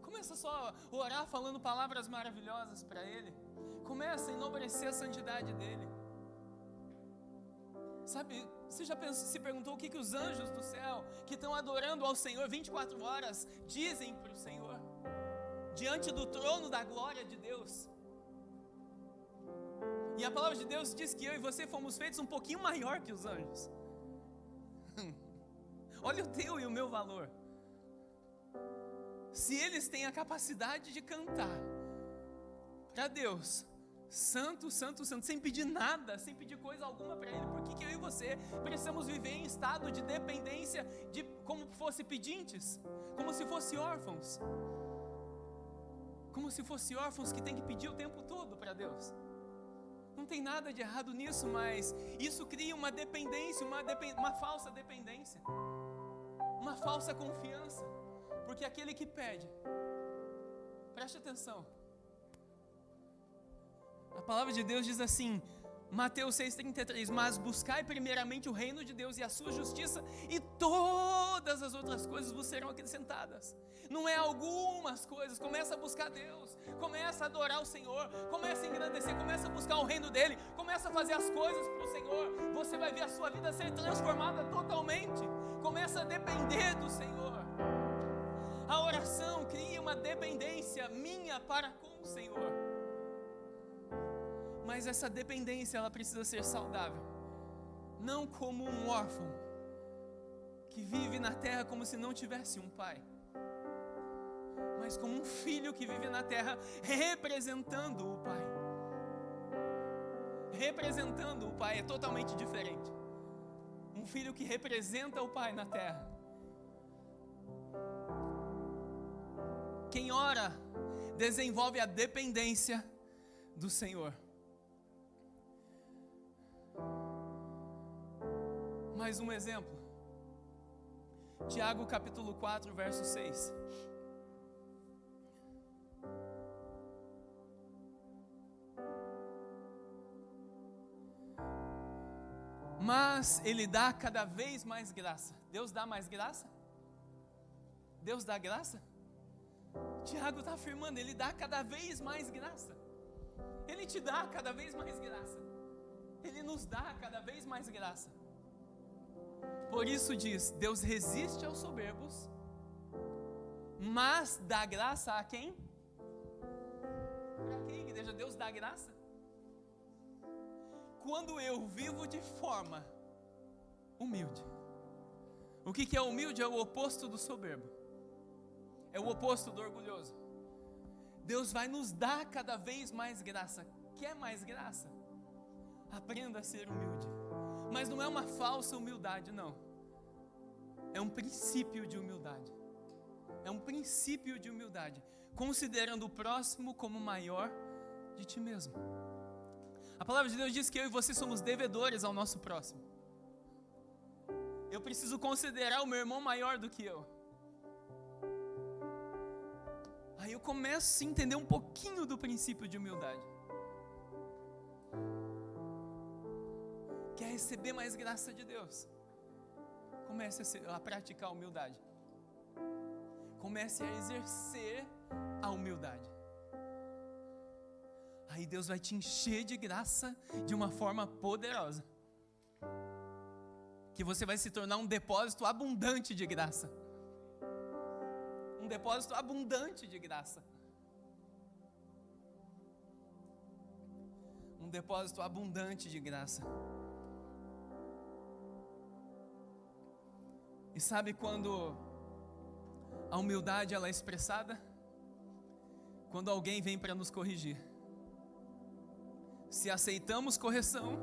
Começa só a orar falando palavras maravilhosas para Ele. Começa a enobrecer a santidade dEle. Sabe, você já se perguntou o que os anjos do céu, que estão adorando ao Senhor 24 horas, dizem para o Senhor? Diante do trono da glória de Deus. E a palavra de Deus diz que eu e você fomos feitos um pouquinho maior que os anjos. Olha o teu e o meu valor. Se eles têm a capacidade de cantar para Deus, santo, santo, santo, sem pedir nada, sem pedir coisa alguma para Ele, por que eu e você precisamos viver em estado de dependência, como fosse pedintes, como se fosse órfãos? Como se fosse órfãos que tem que pedir o tempo todo para Deus. Não tem nada de errado nisso, mas isso cria uma dependência, uma falsa dependência. Uma falsa confiança, porque aquele que pede, preste atenção, a palavra de Deus diz assim, Mateus 6,33, mas buscai primeiramente o reino de Deus e a sua justiça, e todas as outras coisas vos serão acrescentadas. Não é algumas coisas, começa a buscar Deus, começa a adorar o Senhor, começa a engrandecer, começa a buscar o reino dEle, começa a fazer as coisas para o Senhor, você vai ver a sua vida ser transformada totalmente, começa a depender do Senhor. A oração cria uma dependência minha para com o Senhor. Mas essa dependência ela precisa ser saudável. Não como um órfão que vive na terra como se não tivesse um pai, mas como um filho que vive na terra representando o pai. Representando o pai é totalmente diferente. Um filho que representa o pai na terra. Quem ora desenvolve a dependência do Senhor. Mais um exemplo. Tiago capítulo 4, verso 6. Mas Ele dá cada vez mais graça. Deus dá mais graça? Deus dá graça? Tiago está afirmando, Ele dá cada vez mais graça. Ele te dá cada vez mais graça. Ele nos dá cada vez mais graça. Por isso diz, Deus resiste aos soberbos, mas dá graça a quem? Para quem, igreja? Deus dá graça? Quando eu vivo de forma humilde. O que é humilde? É o oposto do soberbo. É o oposto do orgulhoso. Deus vai nos dar cada vez mais graça. Quer mais graça? Aprenda a ser humilde. Mas não é uma falsa humildade, não. É um princípio de humildade. É um princípio de humildade, considerando o próximo como maior de ti mesmo. A palavra de Deus diz que eu e você somos devedores ao nosso próximo. Eu preciso considerar o meu irmão maior do que eu. Aí eu começo a entender um pouquinho do princípio de humildade. Quer receber mais graça de Deus? Comece a praticar a humildade. Comece a exercer a humildade. Aí Deus vai te encher de graça de uma forma poderosa. Que você vai se tornar um depósito abundante de graça. Um depósito abundante de graça. Um depósito abundante de graça. E sabe quando a humildade ela é expressada? Quando alguém vem para nos corrigir. Se aceitamos correção,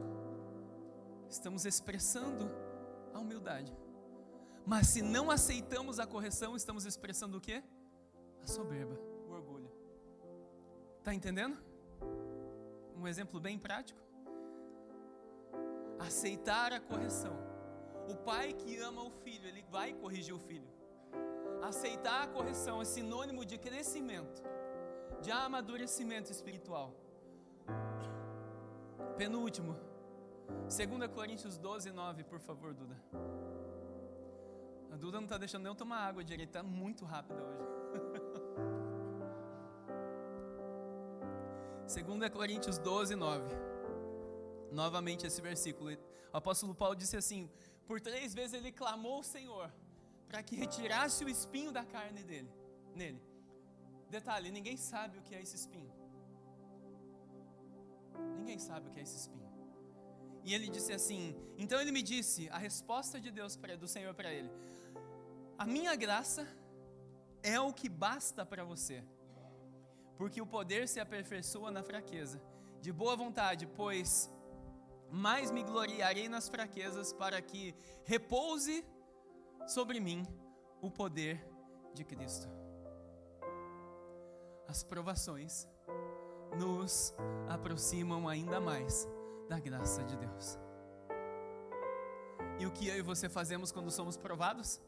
estamos expressando a humildade. Mas se não aceitamos a correção, estamos expressando o quê? A soberba, o orgulho. Está entendendo? Um exemplo bem prático. Aceitar a correção. O pai que ama o filho, ele vai corrigir o filho. Aceitar a correção é sinônimo de crescimento, de amadurecimento espiritual. Penúltimo, 2 Coríntios 12, 9, por favor, Duda. A Duda não está deixando nem eu tomar água direito, está muito rápida hoje. 2 Coríntios 12, 9. Novamente esse versículo. O apóstolo Paulo disse assim: por 3 vezes ele clamou ao Senhor para que retirasse o espinho da carne nele. Detalhe, ninguém sabe o que é esse espinho. Ninguém sabe o que é esse espinho. E ele disse assim, então ele me disse, a resposta de Deus, do Senhor para ele: a minha graça é o que basta para você, porque o poder se aperfeiçoa na fraqueza. De boa vontade, pois mais me gloriarei nas fraquezas, para que repouse sobre mim o poder de Cristo. As provações nos aproximam ainda mais da graça de Deus. E o que eu e você fazemos quando somos provados?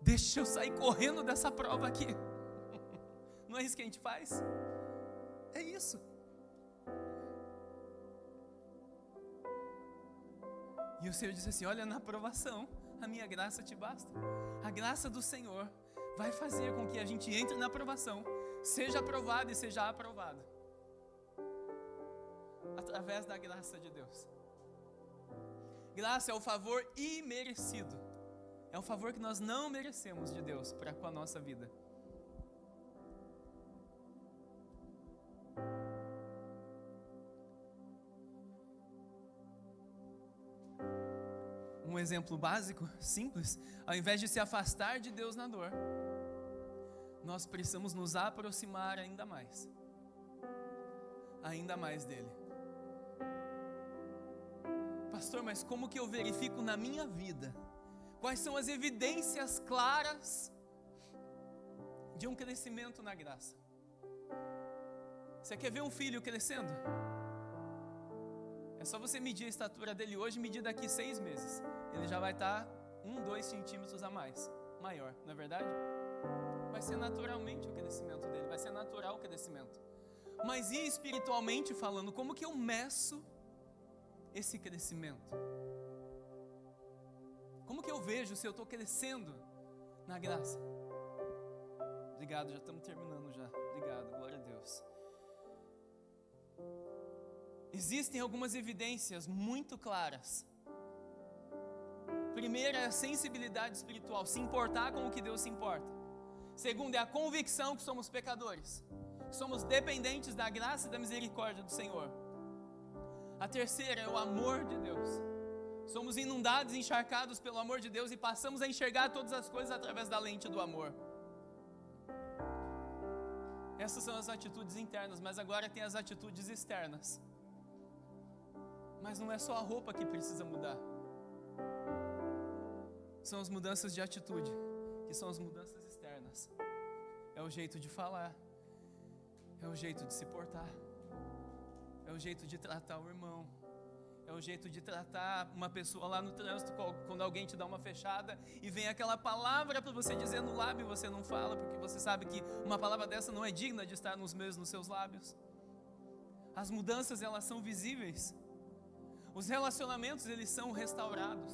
Deixa eu sair correndo dessa prova aqui. Não é isso que a gente faz? É isso. E o Senhor disse assim: olha, na provação, a minha graça te basta. A graça do Senhor vai fazer com que a gente entre na provação, seja aprovado e seja aprovado, através da graça de Deus. Graça é o favor imerecido. É o favor que nós não merecemos de Deus para com a nossa vida. Um exemplo básico, simples: ao invés de se afastar de Deus na dor, nós precisamos nos aproximar ainda mais dele. Pastor, mas como que eu verifico na minha vida? Quais são as evidências claras de um crescimento na graça? Você quer ver um filho crescendo? É só você medir a estatura dele hoje e medir daqui 6 meses. Ele já vai estar 1-2 centímetros a mais, maior, não é verdade? Vai ser naturalmente o crescimento dele, vai ser natural o crescimento. Mas e espiritualmente falando, como que eu meço esse crescimento? Como que eu vejo se eu estou crescendo na graça? Obrigado, já estamos terminando já. Obrigado, glória a Deus. Existem algumas evidências muito claras. Primeiro é a sensibilidade espiritual, se importar com o que Deus se importa. Segundo é a convicção que somos pecadores, que somos dependentes da graça e da misericórdia do Senhor. A terceira é o amor de Deus. Somos inundados e encharcados pelo amor de Deus e passamos a enxergar todas as coisas através da lente do amor. Essas são as atitudes internas, mas agora tem as atitudes externas. Mas não é só a roupa que precisa mudar. São as mudanças de atitude, que são as mudanças externas. É o jeito de falar, é o jeito de se portar, é o jeito de tratar o irmão, é o jeito de tratar uma pessoa lá no trânsito, quando alguém te dá uma fechada e vem aquela palavra para você dizer no lábio e você não fala, porque você sabe que uma palavra dessa não é digna de estar nos seus lábios. As mudanças, elas são visíveis. Os relacionamentos, eles são restaurados.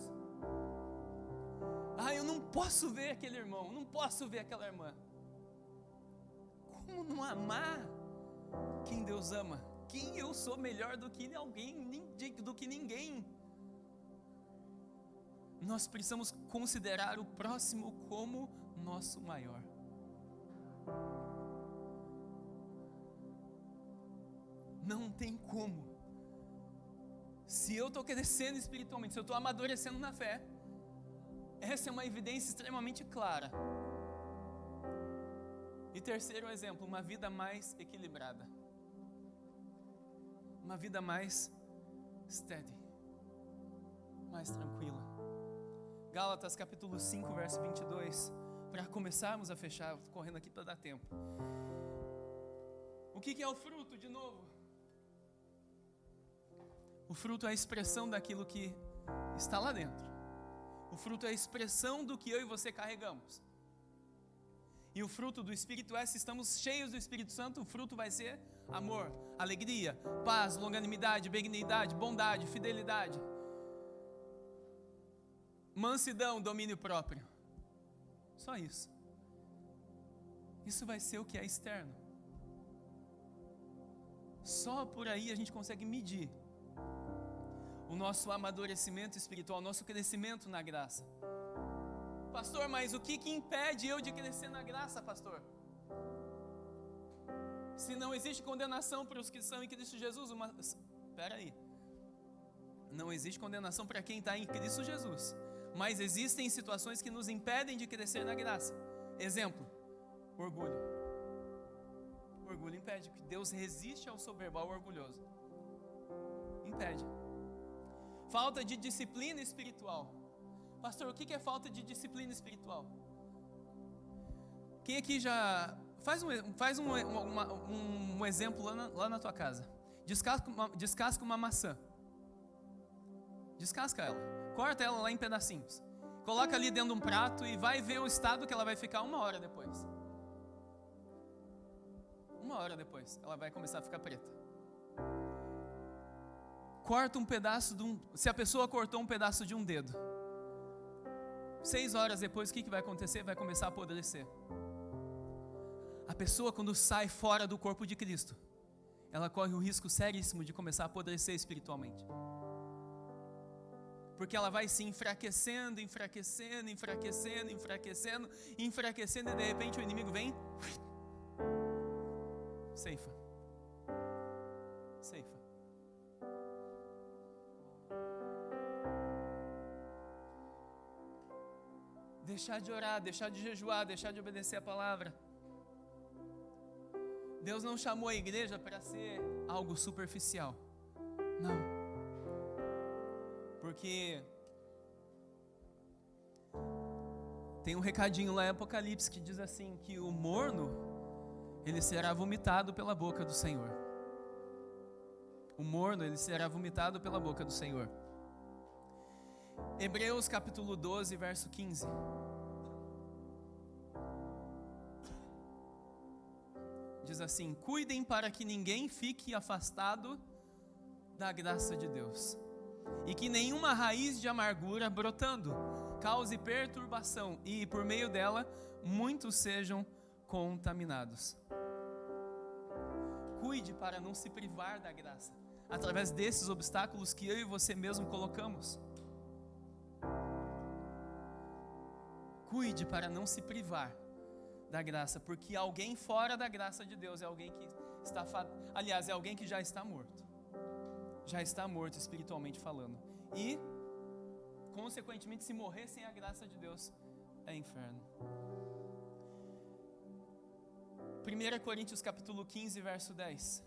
Eu não posso ver aquele irmão, não posso ver aquela irmã. Como não amar quem Deus ama? Quem eu sou melhor do que alguém, do que ninguém? Nós precisamos considerar o próximo como nosso maior. Não tem como. Se eu estou crescendo espiritualmente, se eu estou amadurecendo na fé, essa é uma evidência extremamente clara. E terceiro exemplo, uma vida mais equilibrada. Uma vida mais steady, mais tranquila. Gálatas capítulo 5, verso 22, para começarmos a fechar, correndo aqui para dar tempo. O que é o fruto, de novo? O fruto é a expressão daquilo que está lá dentro. O fruto é a expressão do que eu e você carregamos. E o fruto do Espírito é, se estamos cheios do Espírito Santo, o fruto vai ser amor, alegria, paz, longanimidade, benignidade, bondade, fidelidade, mansidão, domínio próprio. Só isso. Isso vai ser o que é externo. Só por aí a gente consegue medir o nosso amadurecimento espiritual, o nosso crescimento na graça. Pastor, mas o que impede eu de crescer na graça, pastor? Se não existe condenação para os que são em Cristo Jesus, espera aí. Não existe condenação para quem está em Cristo Jesus, mas existem situações que nos impedem de crescer na graça. Exemplo, orgulho. O orgulho impede, porque Deus resiste ao soberbo, ao orgulhoso. Impede. Falta de disciplina espiritual. Pastor, o que é falta de disciplina espiritual? Quem aqui já... Faz um exemplo lá na tua casa. Descasca uma maçã. Descasca ela. Corta ela lá em pedacinhos. Coloca ali dentro de um prato e vai ver o estado que ela vai ficar 1 hora depois. 1 hora depois, ela vai começar a ficar preta. Corta um pedaço se a pessoa cortou um pedaço de um dedo, 6 horas depois, o que vai acontecer? Vai começar a apodrecer. A pessoa, quando sai fora do corpo de Cristo, ela corre o risco seríssimo de começar a apodrecer espiritualmente. Porque ela vai se enfraquecendo, e de repente o inimigo vem, ceifa. Deixar de orar, deixar de jejuar, deixar de obedecer a palavra. Deus não chamou a igreja para ser algo superficial. Não. Porque tem um recadinho lá em Apocalipse que diz assim, que o morno, ele será vomitado pela boca do Senhor. O morno, ele será vomitado pela boca do Senhor. Hebreus capítulo 12, verso 15. Diz assim: cuidem para que ninguém fique afastado da graça de Deus, e que nenhuma raiz de amargura brotando cause perturbação, e por meio dela muitos sejam contaminados. Cuide para não se privar da graça, através desses obstáculos que eu e você mesmo colocamos. Cuide para não se privar da graça, porque alguém fora da graça de Deus é alguém que está, aliás, é alguém que já está morto. Já está morto espiritualmente falando. E, consequentemente, se morrer sem a graça de Deus, é inferno. 1 Coríntios capítulo 15, verso 10.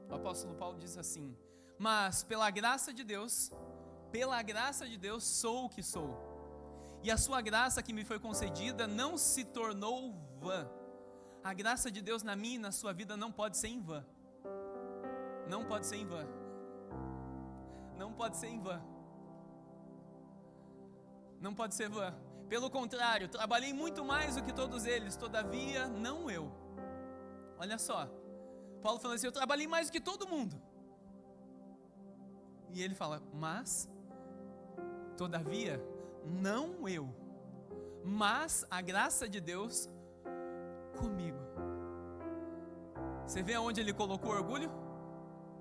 O apóstolo Paulo diz assim: mas pela graça de Deus sou o que sou. E a sua graça que me foi concedida não se tornou vã. A graça de Deus na minha e na sua vida não pode ser em vão. Não pode ser em vão. Não pode ser em vão. Não pode ser vã. Pelo contrário, trabalhei muito mais do que todos eles, todavia não eu. Olha só, Paulo falando assim: eu trabalhei mais do que todo mundo. E ele fala: mas, todavia, não eu, mas a graça de Deus comigo. Você vê aonde ele colocou o orgulho?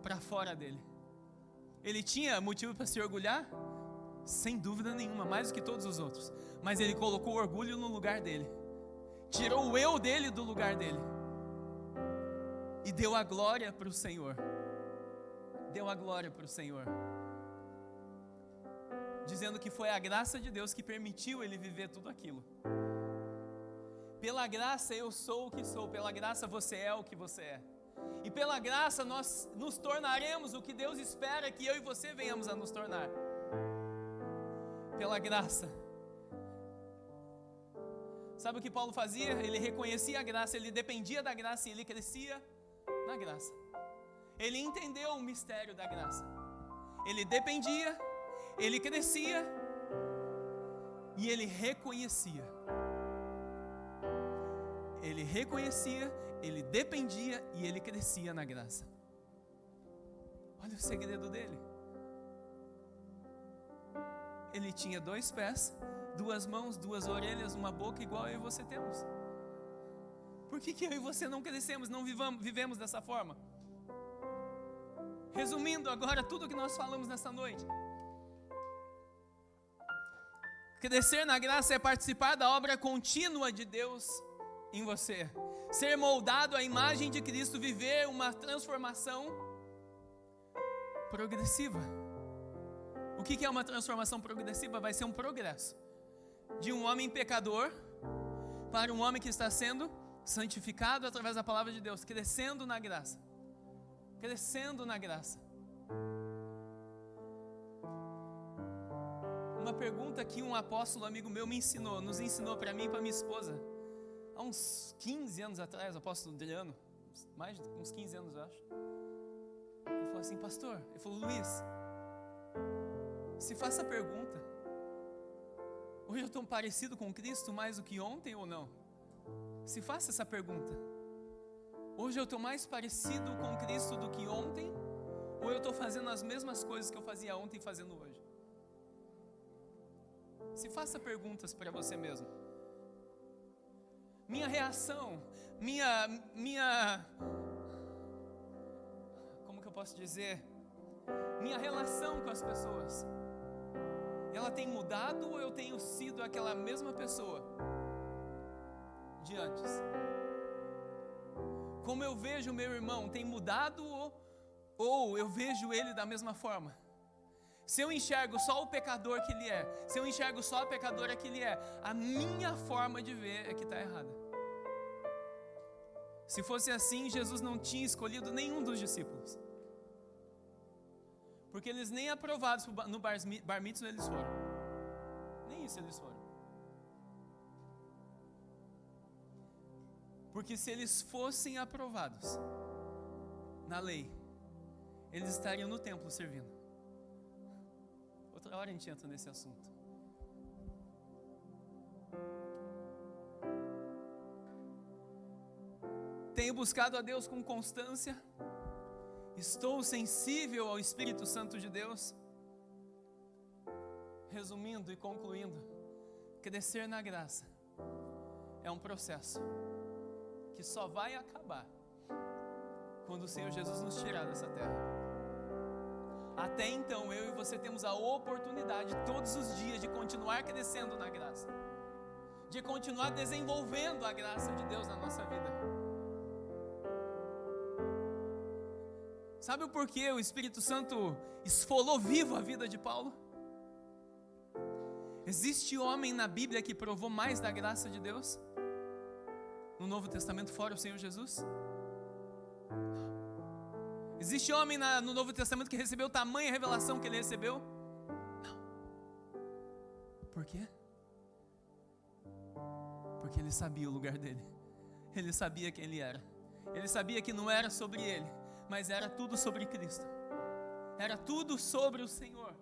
Para fora dele. Ele tinha motivo para se orgulhar? Sem dúvida nenhuma, mais do que todos os outros. Mas ele colocou o orgulho no lugar dele. Tirou o eu dele do lugar dele. E deu a glória para o Senhor. Deu a glória para o Senhor. Dizendo que foi a graça de Deus que permitiu ele viver tudo aquilo. Pela graça eu sou o que sou. Pela graça você é o que você é. E pela graça nós nos tornaremos o que Deus espera que eu e você venhamos a nos tornar. Pela graça. Sabe o que Paulo fazia? Ele reconhecia a graça, ele dependia da graça e ele crescia na graça. Ele entendeu o mistério da graça. Ele dependia, ele crescia e ele reconhecia. Ele reconhecia, ele dependia e ele crescia na graça. Olha o segredo dele. Ele tinha 2 pés, 2 mãos, 2 orelhas, uma boca igual eu e você temos. Por que eu e você não crescemos, não vivemos dessa forma? Resumindo agora tudo que nós falamos nessa noite. Crescer na graça é participar da obra contínua de Deus em você. Ser moldado à imagem de Cristo, viver uma transformação progressiva. O que é uma transformação progressiva? Vai ser um progresso de um homem pecador para um homem que está sendo santificado através da palavra de Deus, crescendo na graça. Crescendo na graça. Uma pergunta que um apóstolo amigo meu nos ensinou para mim e para minha esposa, há uns 15 anos atrás, o apóstolo Adriano, mais de uns 15 anos eu acho. Ele falou assim: pastor, ele falou: Luiz, se faça a pergunta, hoje eu estou parecido com Cristo mais do que ontem ou não? Se faça essa pergunta. Hoje eu estou mais parecido com Cristo do que ontem, ou eu estou fazendo as mesmas coisas que eu fazia ontem fazendo hoje? Se faça perguntas para você mesmo. Minha reação, como que eu posso dizer? Minha relação com as pessoas, ela tem mudado ou eu tenho sido aquela mesma pessoa de antes? Como eu vejo o meu irmão, tem mudado ou eu vejo ele da mesma forma? Se eu enxergo só o pecador que ele é, se eu enxergo só a pecadora que ele é, a minha forma de ver é que está errada. Se fosse assim, Jesus não tinha escolhido nenhum dos discípulos. Porque eles nem aprovados no bar mitzvah eles foram. Nem isso eles foram. Porque se eles fossem aprovados na lei, eles estariam no templo servindo. Outra hora a gente entra nesse assunto. Tenho buscado a Deus com constância. Estou sensível ao Espírito Santo de Deus. Resumindo e concluindo, crescer na graça é um processo que só vai acabar quando o Senhor Jesus nos tirar dessa terra. Até então, eu e você temos a oportunidade todos os dias de continuar crescendo na graça, de continuar desenvolvendo a graça de Deus na nossa vida. Sabe o porquê o Espírito Santo esfolou vivo a vida de Paulo? Existe homem na Bíblia que provou mais da graça de Deus? no Novo Testamento fora o Senhor Jesus? Existe homem no Novo Testamento que recebeu tamanha revelação que ele recebeu? Não. Por quê? Porque ele sabia o lugar dele. Ele sabia quem ele era. Ele sabia que não era sobre ele, mas era tudo sobre Cristo. Era tudo sobre o Senhor.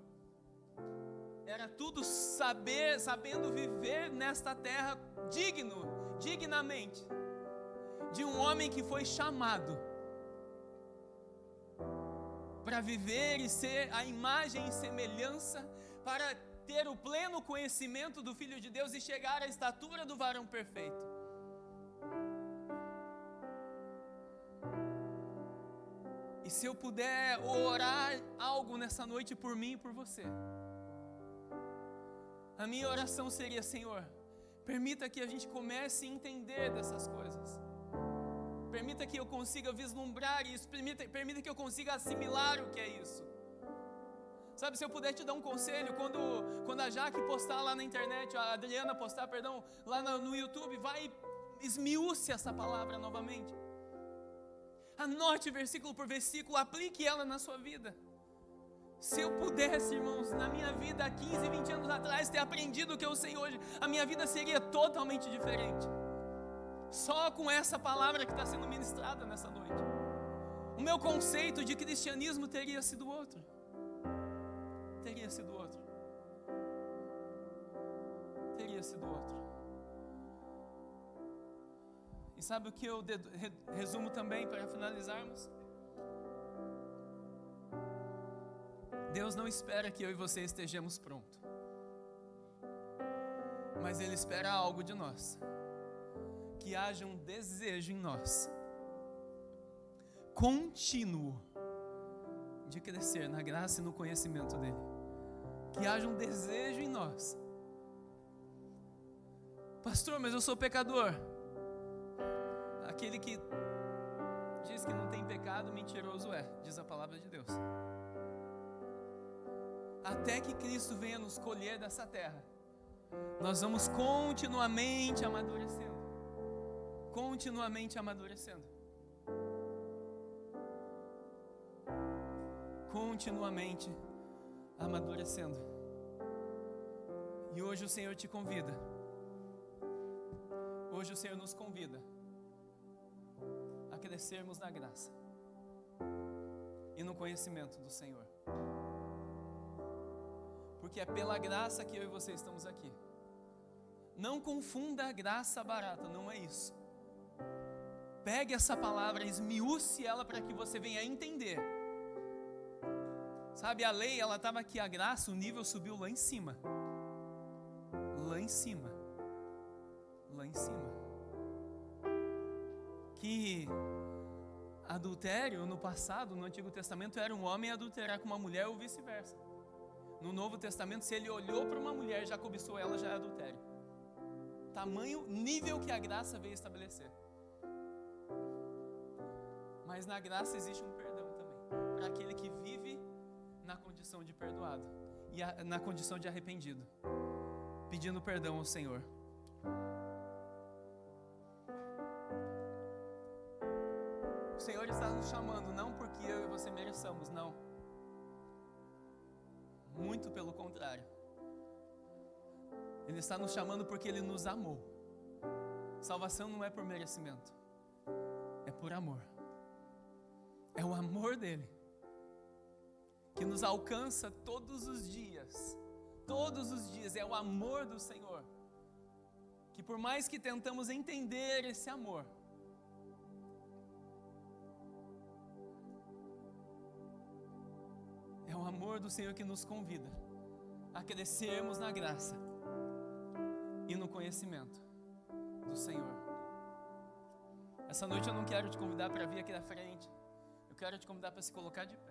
Era tudo sabendo viver nesta terra dignamente, de um homem que foi chamado para viver e ser a imagem e semelhança, para ter o pleno conhecimento do Filho de Deus e chegar à estatura do varão perfeito. E se eu puder orar algo nessa noite por mim e por você, a minha oração seria: Senhor, permita que a gente comece a entender dessas coisas. Permita que eu consiga vislumbrar isso. Permita que eu consiga assimilar o que é isso. Sabe, se eu puder te dar um conselho, quando a Jaque postar lá na internet, a Adriana postar, lá no YouTube, vai e esmiúce essa palavra novamente. Anote versículo por versículo, aplique ela na sua vida. Se eu pudesse, irmãos, na minha vida há 15, 20 anos atrás, ter aprendido o que eu sei hoje, a minha vida seria totalmente diferente. Só com essa palavra que está sendo ministrada nessa noite. O meu conceito de cristianismo teria sido outro. Teria sido outro. Teria sido outro. E sabe o que eu resumo também para finalizarmos? Deus não espera que eu e você estejamos prontos, mas Ele espera algo de nós. Que haja um desejo em nós contínuo de crescer na graça e no conhecimento dEle. Que haja um desejo em nós. Pastor, mas eu sou pecador. Aquele que diz que não tem pecado, mentiroso é, diz a palavra de Deus. Até que Cristo venha nos colher dessa terra, nós vamos continuamente amadurecendo. Continuamente amadurecendo. Continuamente amadurecendo. E hoje o Senhor te convida. Hoje o Senhor nos convida a crescermos na graça e no conhecimento do Senhor. Porque é pela graça que eu e você estamos aqui. Não confunda a graça barata, não é isso. Pegue essa palavra, esmiúce ela para que você venha a entender. Sabe, a lei, ela estava aqui, a graça, o nível subiu lá em cima. Lá em cima. Lá em cima. Que adultério no passado, no Antigo Testamento, era um homem adulterar com uma mulher ou vice-versa. No Novo Testamento, se ele olhou para uma mulher e já cobiçou ela, já é adultério. Tamanho, nível que a graça veio estabelecer. Mas na graça existe um perdão também, para aquele que vive na condição de perdoado e na condição de arrependido, pedindo perdão ao Senhor. O Senhor está nos chamando não porque eu e você mereçamos, não. Muito pelo contrário. Ele está nos chamando porque Ele nos amou. Salvação não é por merecimento, é por amor. É o amor dEle que nos alcança todos os dias. Todos os dias é o amor do Senhor. Que por mais que tentamos entender esse amor, é o amor do Senhor que nos convida a crescermos na graça e no conhecimento do Senhor. Essa noite eu não quero te convidar para vir aqui na frente. Eu quero te convidar para se colocar de pé.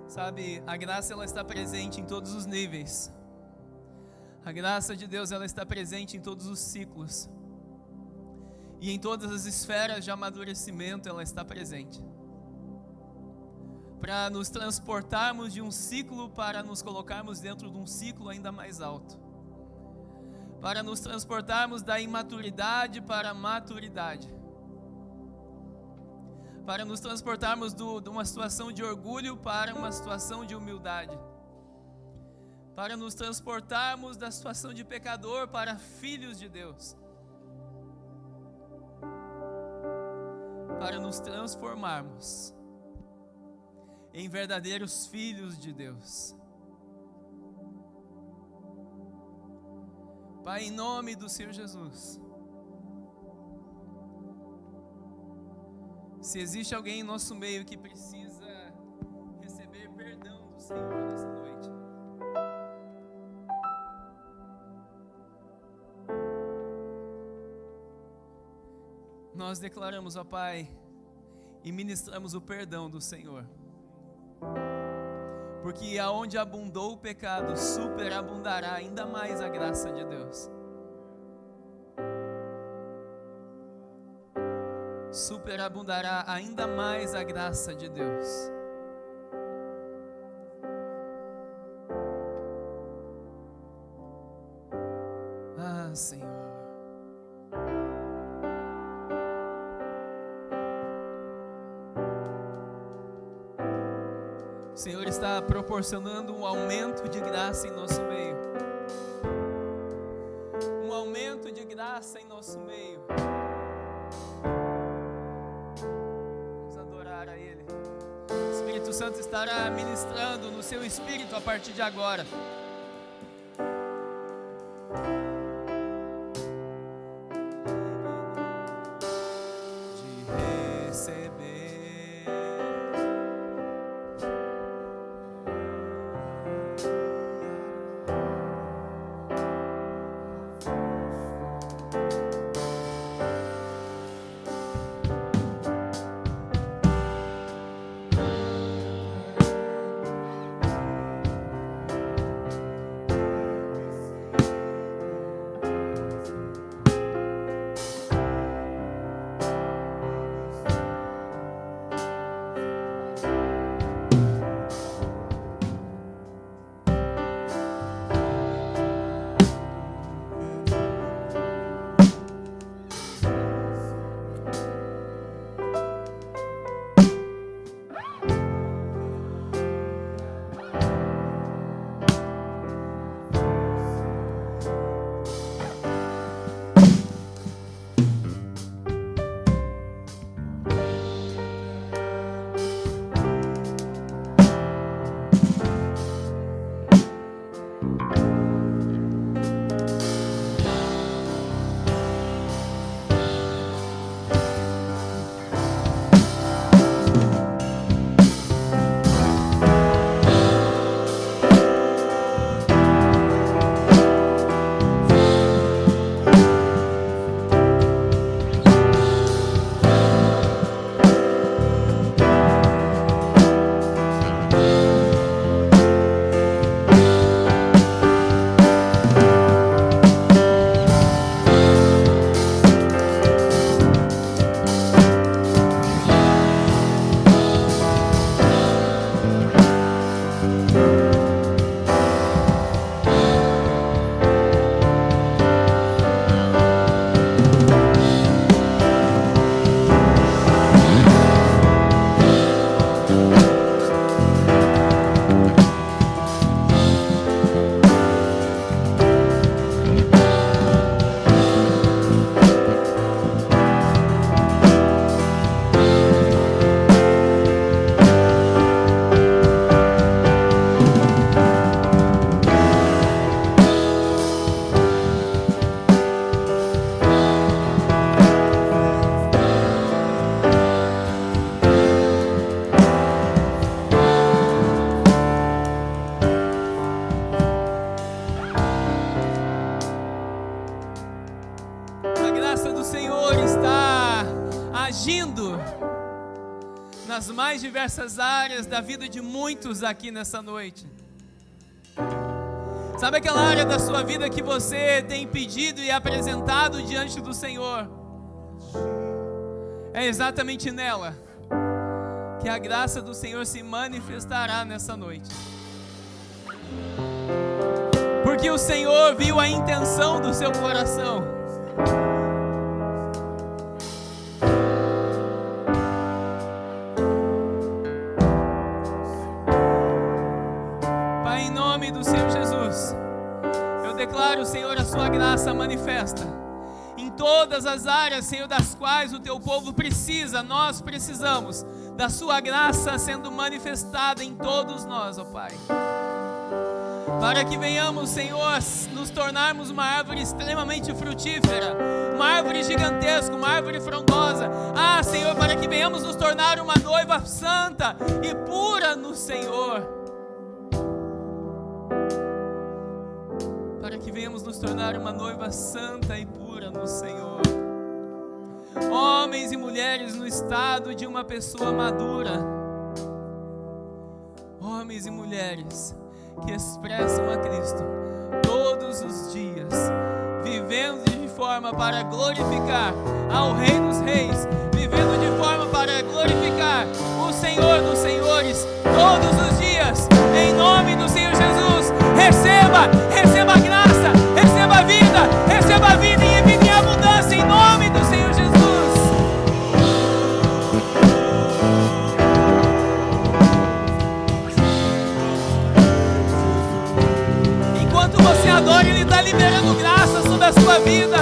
Sabe, a graça ela está presente em todos os níveis. A graça de Deus ela está presente em todos os ciclos. E em todas as esferas de amadurecimento ela está presente. Para nos transportarmos de um ciclo para nos colocarmos dentro de um ciclo ainda mais alto. Para nos transportarmos da imaturidade para a maturidade. Para nos transportarmos de uma situação de orgulho para uma situação de humildade. Para nos transportarmos da situação de pecador para filhos de Deus. Para nos transformarmos em verdadeiros filhos de Deus. Pai, em nome do Senhor Jesus, se existe alguém em nosso meio que precisa receber perdão do Senhor nessa noite, nós declaramos, ó Pai, e ministramos o perdão do Senhor. Porque aonde abundou o pecado, superabundará ainda mais a graça de Deus. Superabundará ainda mais a graça de Deus. Ah, Senhor. O Senhor está proporcionando um aumento de graça em nosso meio. Um aumento de graça em nosso meio. Vamos adorar a Ele. O Espírito Santo estará ministrando no seu espírito a partir de agora. nas mais diversas áreas da vida de muitos aqui nessa noite. Sabe aquela área da sua vida que você tem pedido e apresentado diante do Senhor? É exatamente nela que a graça do Senhor se manifestará nessa noite. Porque o Senhor viu a intenção do seu coração. Pai, em nome do Senhor Jesus, eu declaro, Senhor, a sua graça manifesta em todas as áreas, Senhor, das quais o teu povo precisa. Nós precisamos da sua graça sendo manifestada em todos nós, ó Pai. Para que venhamos, Senhor, nos tornarmos uma árvore extremamente frutífera, uma árvore gigantesca, uma árvore frondosa. Ah, Senhor, para que venhamos nos tornar uma noiva santa e pura no Senhor. Para que venhamos nos tornar uma noiva santa e pura no Senhor. Homens e mulheres no estado de uma pessoa madura. Homens e mulheres que expressam a Cristo todos os dias, vivendo de forma para glorificar ao Rei dos Reis, vivendo de forma para glorificar o Senhor dos Senhores todos os dias, em nome do Senhor Jesus. Receba a graça, receba a vida e vida em abundância, em nome do Senhor Jesus. Enquanto você adora, Ele está liberando graça sobre a sua vida.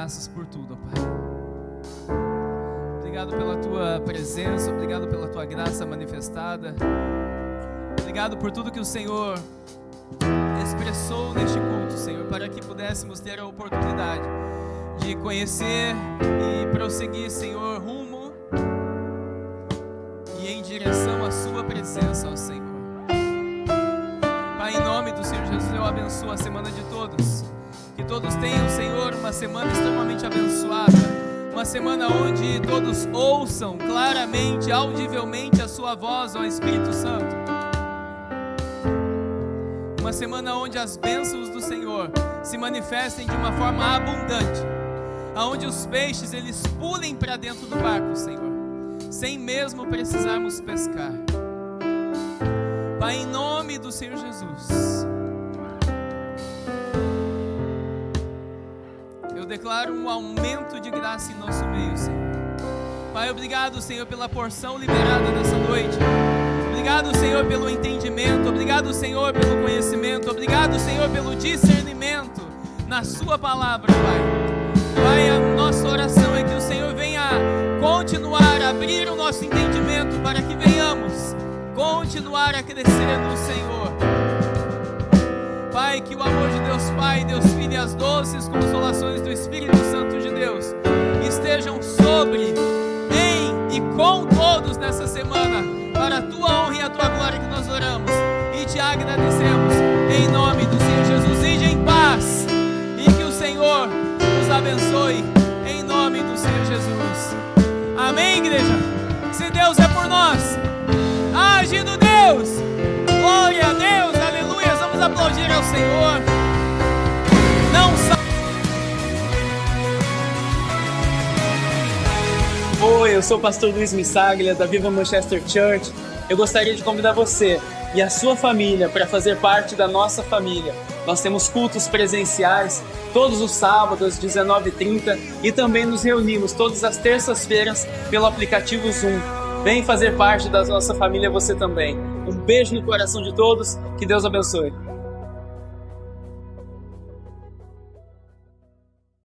graças por tudo, Pai. Obrigado pela Tua presença, obrigado pela Tua graça manifestada. Obrigado por tudo que o Senhor expressou neste culto, Senhor, para que pudéssemos ter a oportunidade de conhecer e prosseguir, Senhor, rumo e em direção à sua presença, ó Senhor. Pai, em nome do Senhor Jesus, eu abençoo a semana de todos. Que todos tenham, Senhor, uma semana extremamente abençoada. Uma semana onde todos ouçam claramente, audivelmente a sua voz, ó Espírito Santo. Uma semana onde as bênçãos do Senhor se manifestem de uma forma abundante. Aonde os peixes, eles pulem para dentro do barco, Senhor, sem mesmo precisarmos pescar. Pai, em nome do Senhor Jesus, eu declaro um aumento de graça em nosso meio, Senhor. Pai, obrigado, Senhor, pela porção liberada nessa noite. Obrigado, Senhor, pelo entendimento. Obrigado, Senhor, pelo conhecimento. Obrigado, Senhor, pelo discernimento na sua palavra, Pai. Pai, a nossa oração é que o Senhor venha continuar a abrir o nosso entendimento para que venhamos continuar a crescer no Senhor. Pai, que o amor de Deus Pai, Deus Filho e as doces consolações do Espírito Santo de Deus estejam sobre, em e com todos nessa semana, para a tua honra e a tua glória que nós oramos e te agradecemos em nome do Senhor Jesus. Ide em paz e que o Senhor nos abençoe em nome do Senhor Jesus. Amém, igreja? Se Deus é por nós, agindo Deus, glória a Deus, aleluia. Vamos aplaudir ao Senhor. Não sa... Oi, eu sou o pastor Luiz Missaglia, da Viva Manchester Church. Eu gostaria de convidar você e a sua família para fazer parte da nossa família. Nós temos cultos presenciais todos os sábados, 19h30, e também nos reunimos todas as terças-feiras pelo aplicativo Zoom. Vem fazer parte da nossa família você também. Um beijo no coração de todos, que Deus abençoe.